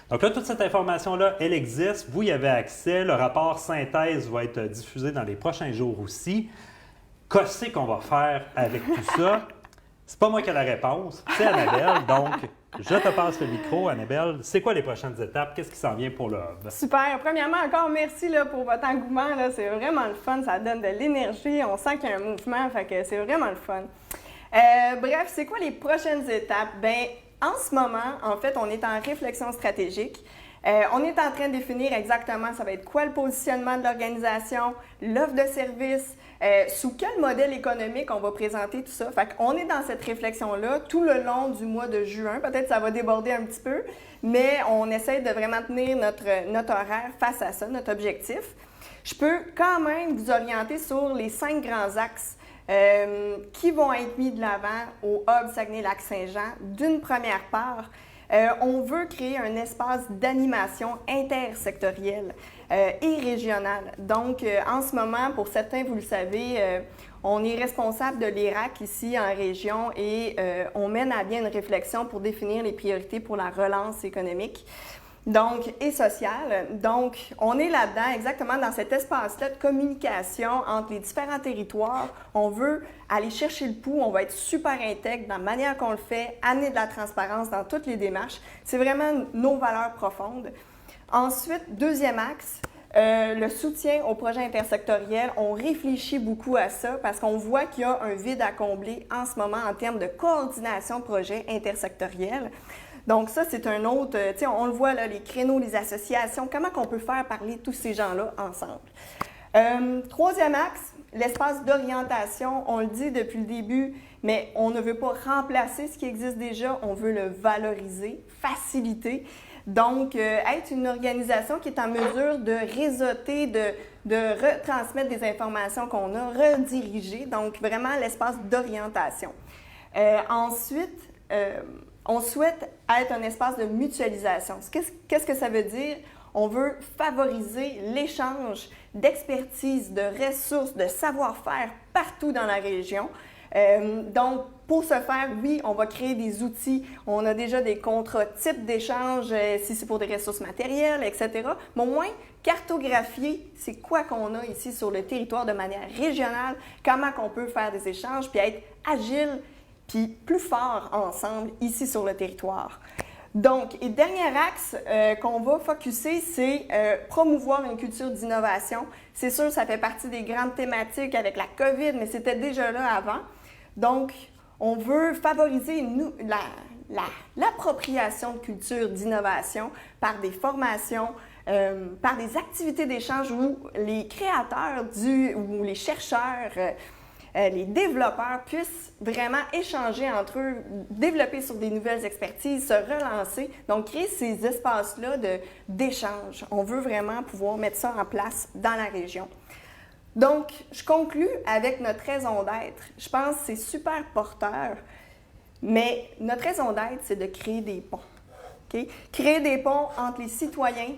Donc là, toute cette information-là, elle existe, vous y avez accès. Le rapport synthèse va être diffusé dans les prochains jours aussi. Qu'est-ce qu'on va faire avec tout ça? C'est pas moi qui ai la réponse, c'est Annabelle. Donc, Je te passe le micro, Annabelle. C'est quoi les prochaines étapes? Qu'est-ce qui s'en vient pour le Hub? Super. Premièrement, encore merci là, pour votre engouement. Là. C'est vraiment le fun. Ça donne de l'énergie. On sent qu'il y a un mouvement. Fait que c'est vraiment le fun. Bref, c'est quoi les prochaines étapes? Bien, en ce moment, en fait, on est en réflexion stratégique. On est en train de définir exactement ça va être quoi le positionnement de l'organisation, l'offre de service, sous quel modèle économique on va présenter tout ça. Fait qu'on est dans cette réflexion-là tout le long du mois de juin. Peut-être que ça va déborder un petit peu, mais on essaie de vraiment tenir notre horaire face à ça, notre objectif. Je peux quand même vous orienter sur les 5 grands axes qui vont être mis de l'avant au Hub Saguenay-Lac-Saint-Jean. D'une première part, on veut créer un espace d'animation intersectoriel et régional. Donc, en ce moment, pour certains, vous le savez, on est responsable de l'IRAC ici en région et on mène à bien une réflexion pour définir les priorités pour la relance économique et sociale. Donc, on est là-dedans, exactement dans cet espace-là de communication entre les différents territoires. On veut aller chercher le pouls, on va être super intègre dans la manière qu'on le fait, amener de la transparence dans toutes les démarches. C'est vraiment nos valeurs profondes. Ensuite, deuxième axe, le soutien au projet intersectoriel. On réfléchit beaucoup à ça parce qu'on voit qu'il y a un vide à combler en ce moment en termes de coordination de projets intersectoriels. Donc ça, c'est un autre, tu sais, on le voit là, les créneaux, les associations, comment on peut faire parler tous ces gens-là ensemble. Troisième axe, l'espace d'orientation, on le dit depuis le début, mais on ne veut pas remplacer ce qui existe déjà, on veut le valoriser, faciliter. Donc, être une organisation qui est en mesure de réseauter, de retransmettre des informations qu'on a, rediriger, donc vraiment l'espace d'orientation. Ensuite, on souhaite être un espace de mutualisation. Qu'est-ce que ça veut dire? On veut favoriser l'échange d'expertise, de ressources, de savoir-faire partout dans la région. Donc, pour ce faire, oui, on va créer des outils. On a déjà des contrats types d'échange, si c'est pour des ressources matérielles, etc. Mais au moins, cartographier, c'est quoi qu'on a ici sur le territoire de manière régionale, comment qu'on peut faire des échanges, puis être agile, puis plus fort ensemble ici sur le territoire. Donc, et dernier axe qu'on va focusser, c'est promouvoir une culture d'innovation. C'est sûr, ça fait partie des grandes thématiques avec la COVID, mais c'était déjà là avant. Donc, on veut favoriser l'appropriation de culture d'innovation par des formations, par des activités d'échange où les créateurs ou les chercheurs, les développeurs puissent vraiment échanger entre eux, développer sur des nouvelles expertises, se relancer. Donc, créer ces espaces-là d'échange. On veut vraiment pouvoir mettre ça en place dans la région. Donc, je conclus avec notre raison d'être. Je pense que c'est super porteur, mais notre raison d'être, c'est de créer des ponts. Okay? Créer des ponts entre les citoyens,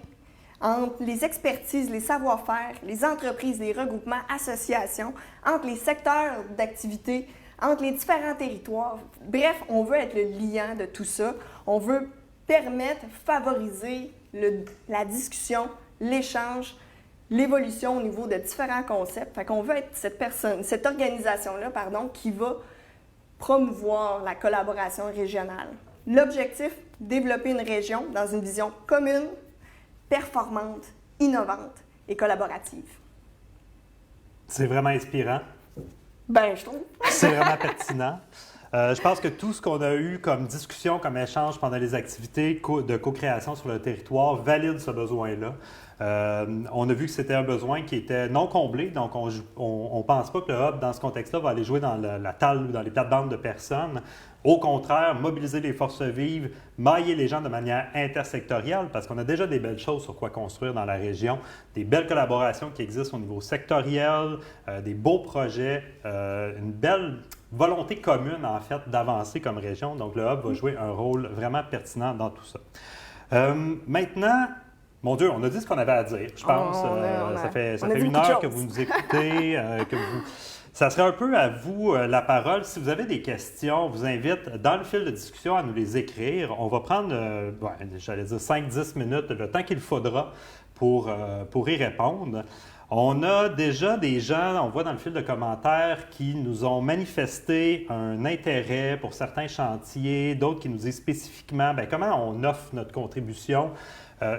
entre les expertises, les savoir-faire, les entreprises, les regroupements, associations, entre les secteurs d'activité, entre les différents territoires. Bref, on veut être le liant de tout ça. On veut permettre, favoriser la discussion, l'échange, l'évolution au niveau de différents concepts. Fait qu'on veut être cette organisation-là, qui va promouvoir la collaboration régionale. L'objectif, développer une région dans une vision commune, performante, innovante et collaborative. C'est vraiment inspirant. Ben, je trouve. C'est vraiment pertinent. Je pense que tout ce qu'on a eu comme discussion, comme échange pendant les activités de co-création sur le territoire valide ce besoin-là. On a vu que c'était un besoin qui était non comblé, donc on ne pense pas que le Hub, dans ce contexte-là, va aller jouer dans la talle ou dans les plates-bandes de personnes. Au contraire, mobiliser les forces vives, mailler les gens de manière intersectorielle, parce qu'on a déjà des belles choses sur quoi construire dans la région, des belles collaborations qui existent au niveau sectoriel, des beaux projets, une belle volonté commune, en fait, d'avancer comme région. Donc, le Hub va jouer un rôle vraiment pertinent dans tout ça. Maintenant, mon Dieu, on a dit ce qu'on avait à dire, je pense. Ça fait une heure que vous nous écoutez, Ça serait un peu à vous la parole. Si vous avez des questions, on vous invite dans le fil de discussion à nous les écrire. On va prendre, j'allais dire 5-10 minutes, le temps qu'il faudra pour y répondre. On a déjà des gens, on voit dans le fil de commentaires, qui nous ont manifesté un intérêt pour certains chantiers, d'autres qui nous disent spécifiquement comment on offre notre contribution.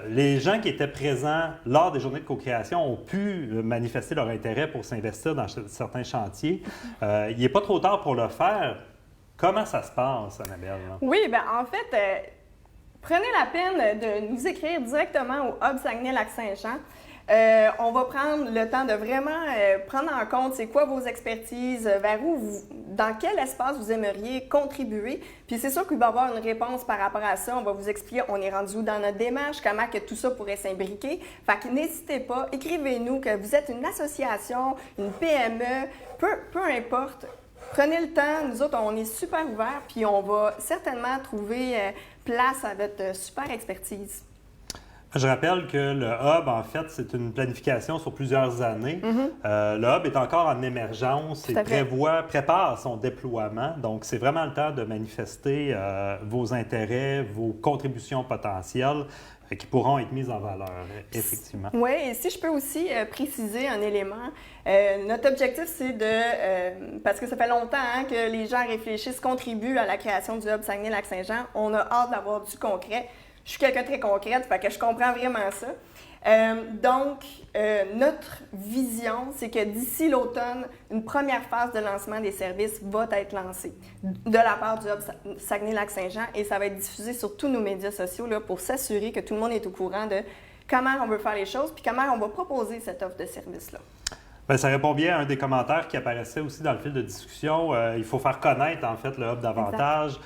Les gens qui étaient présents lors des journées de co-création ont pu manifester leur intérêt pour s'investir dans certains chantiers. Il n'est pas trop tard pour le faire. Comment ça se passe, Annabelle? Oui, bien en fait, prenez la peine de nous écrire directement au Hub Saguenay-Lac-Saint-Jean. On va prendre le temps de vraiment prendre en compte c'est quoi vos expertises, dans quel espace vous aimeriez contribuer. Puis c'est sûr qu'il va y avoir une réponse par rapport à ça. On va vous expliquer on est rendu où dans notre démarche, comment que tout ça pourrait s'imbriquer. Fait que n'hésitez pas, écrivez-nous que vous êtes une association, une PME, peu importe. Prenez le temps, nous autres, on est super ouverts, puis on va certainement trouver place à votre super expertise. Je rappelle que le Hub, en fait, c'est une planification sur plusieurs années. Le Hub est encore en émergence et prépare son déploiement. Donc, c'est vraiment le temps de manifester vos intérêts, vos contributions potentielles qui pourront être mises en valeur, effectivement. Oui, et si je peux aussi préciser un élément, notre objectif, c'est parce que ça fait longtemps que les gens réfléchissent, contribuent à la création du Hub Saguenay-Lac-Saint-Jean. On a hâte d'avoir du concret. Je suis quelqu'un de très concrète, fait que je comprends vraiment ça. Donc, notre vision, c'est que d'ici l'automne, une première phase de lancement des services va être lancée de la part du Hub Saguenay-Lac-Saint-Jean et ça va être diffusé sur tous nos médias sociaux là, pour s'assurer que tout le monde est au courant de comment on veut faire les choses puis comment on va proposer cette offre de service-là. Bien, ça répond bien à un des commentaires qui apparaissait aussi dans le fil de discussion. Il faut faire connaître, en fait, le Hub davantage.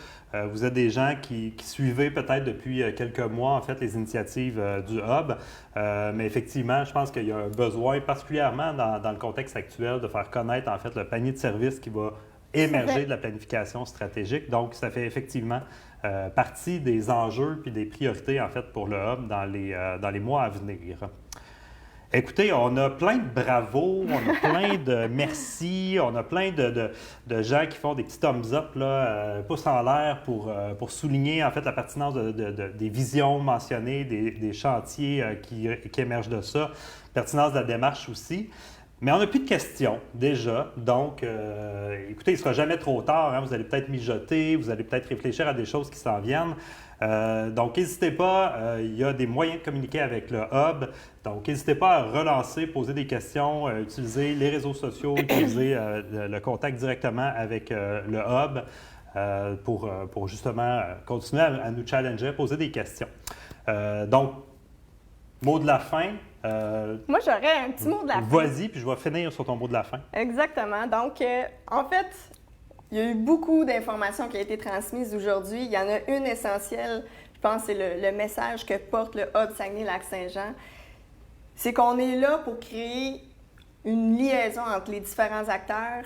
Vous êtes des gens qui suivez peut-être depuis quelques mois, en fait, les initiatives du Hub. Mais effectivement, je pense qu'il y a un besoin, particulièrement dans le contexte actuel, de faire connaître, en fait, le panier de services qui va émerger de la planification stratégique. Donc, ça fait effectivement partie des enjeux puis des priorités, en fait, pour le Hub dans les mois à venir. Écoutez, on a plein de bravos, on a plein de merci, on a plein de gens qui font des petits thumbs up, là, pouces en l'air pour souligner en fait la pertinence des visions mentionnées, des chantiers qui émergent de ça, pertinence de la démarche aussi. Mais on n'a plus de questions déjà, donc écoutez, il ne sera jamais trop tard, hein, vous allez peut-être mijoter, vous allez peut-être réfléchir à des choses qui s'en viennent. Donc, n'hésitez pas, il y a des moyens de communiquer avec le Hub. Donc, n'hésitez pas à relancer, poser des questions, utiliser les réseaux sociaux, utiliser le contact directement avec le Hub pour justement continuer à nous challenger, poser des questions. Donc, mot de la fin. Moi, j'aurais un petit mot de la fin. Vas-y, puis je vais finir sur ton mot de la fin. Exactement. Donc, en fait, il y a eu beaucoup d'informations qui ont été transmises aujourd'hui. Il y en a une essentielle, je pense, c'est le message que porte le Hub Saguenay-Lac-Saint-Jean. C'est qu'on est là pour créer une liaison entre les différents acteurs.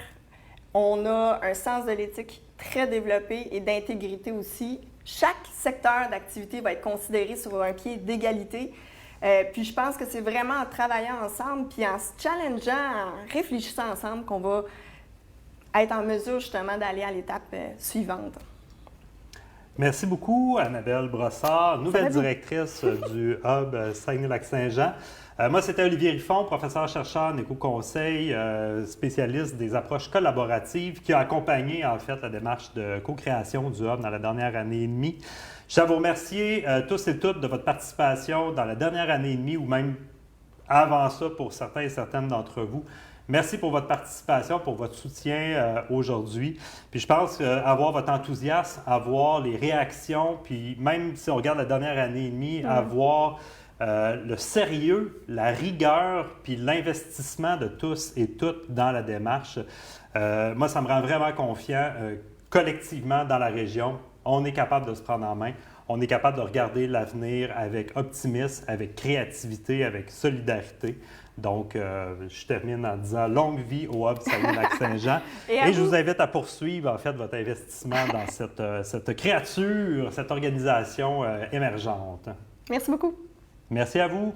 On a un sens de l'éthique très développé et d'intégrité aussi. Chaque secteur d'activité va être considéré sur un pied d'égalité. Puis je pense que c'est vraiment en travaillant ensemble, puis en se challengeant, en réfléchissant ensemble qu'on va être en mesure justement d'aller à l'étape suivante. Merci beaucoup, Annabelle Brossard, nouvelle directrice du Hub Saguenay-Lac-Saint-Jean. Moi, c'était Olivier Riffon, professeur-chercheur en éco-conseil, spécialiste des approches collaboratives, qui a accompagné en fait la démarche de co-création du Hub dans la dernière année et demie. Je tiens à vous remercier tous et toutes de votre participation dans la dernière année et demie ou même avant ça pour certains et certaines d'entre vous. Merci pour votre participation, pour votre soutien aujourd'hui. Puis je pense avoir votre enthousiasme, avoir les réactions, puis même si on regarde la dernière année et demie, avoir le sérieux, la rigueur, puis l'investissement de tous et toutes dans la démarche. Moi, ça me rend vraiment confiant collectivement dans la région. On est capable de se prendre en main. On est capable de regarder l'avenir avec optimisme, avec créativité, avec solidarité. Donc, je termine en disant longue vie au Hub Saguenay-Lac-Saint-Jean. Et je vous invite à poursuivre en fait votre investissement dans cette créature, cette organisation émergente. Merci beaucoup. Merci à vous.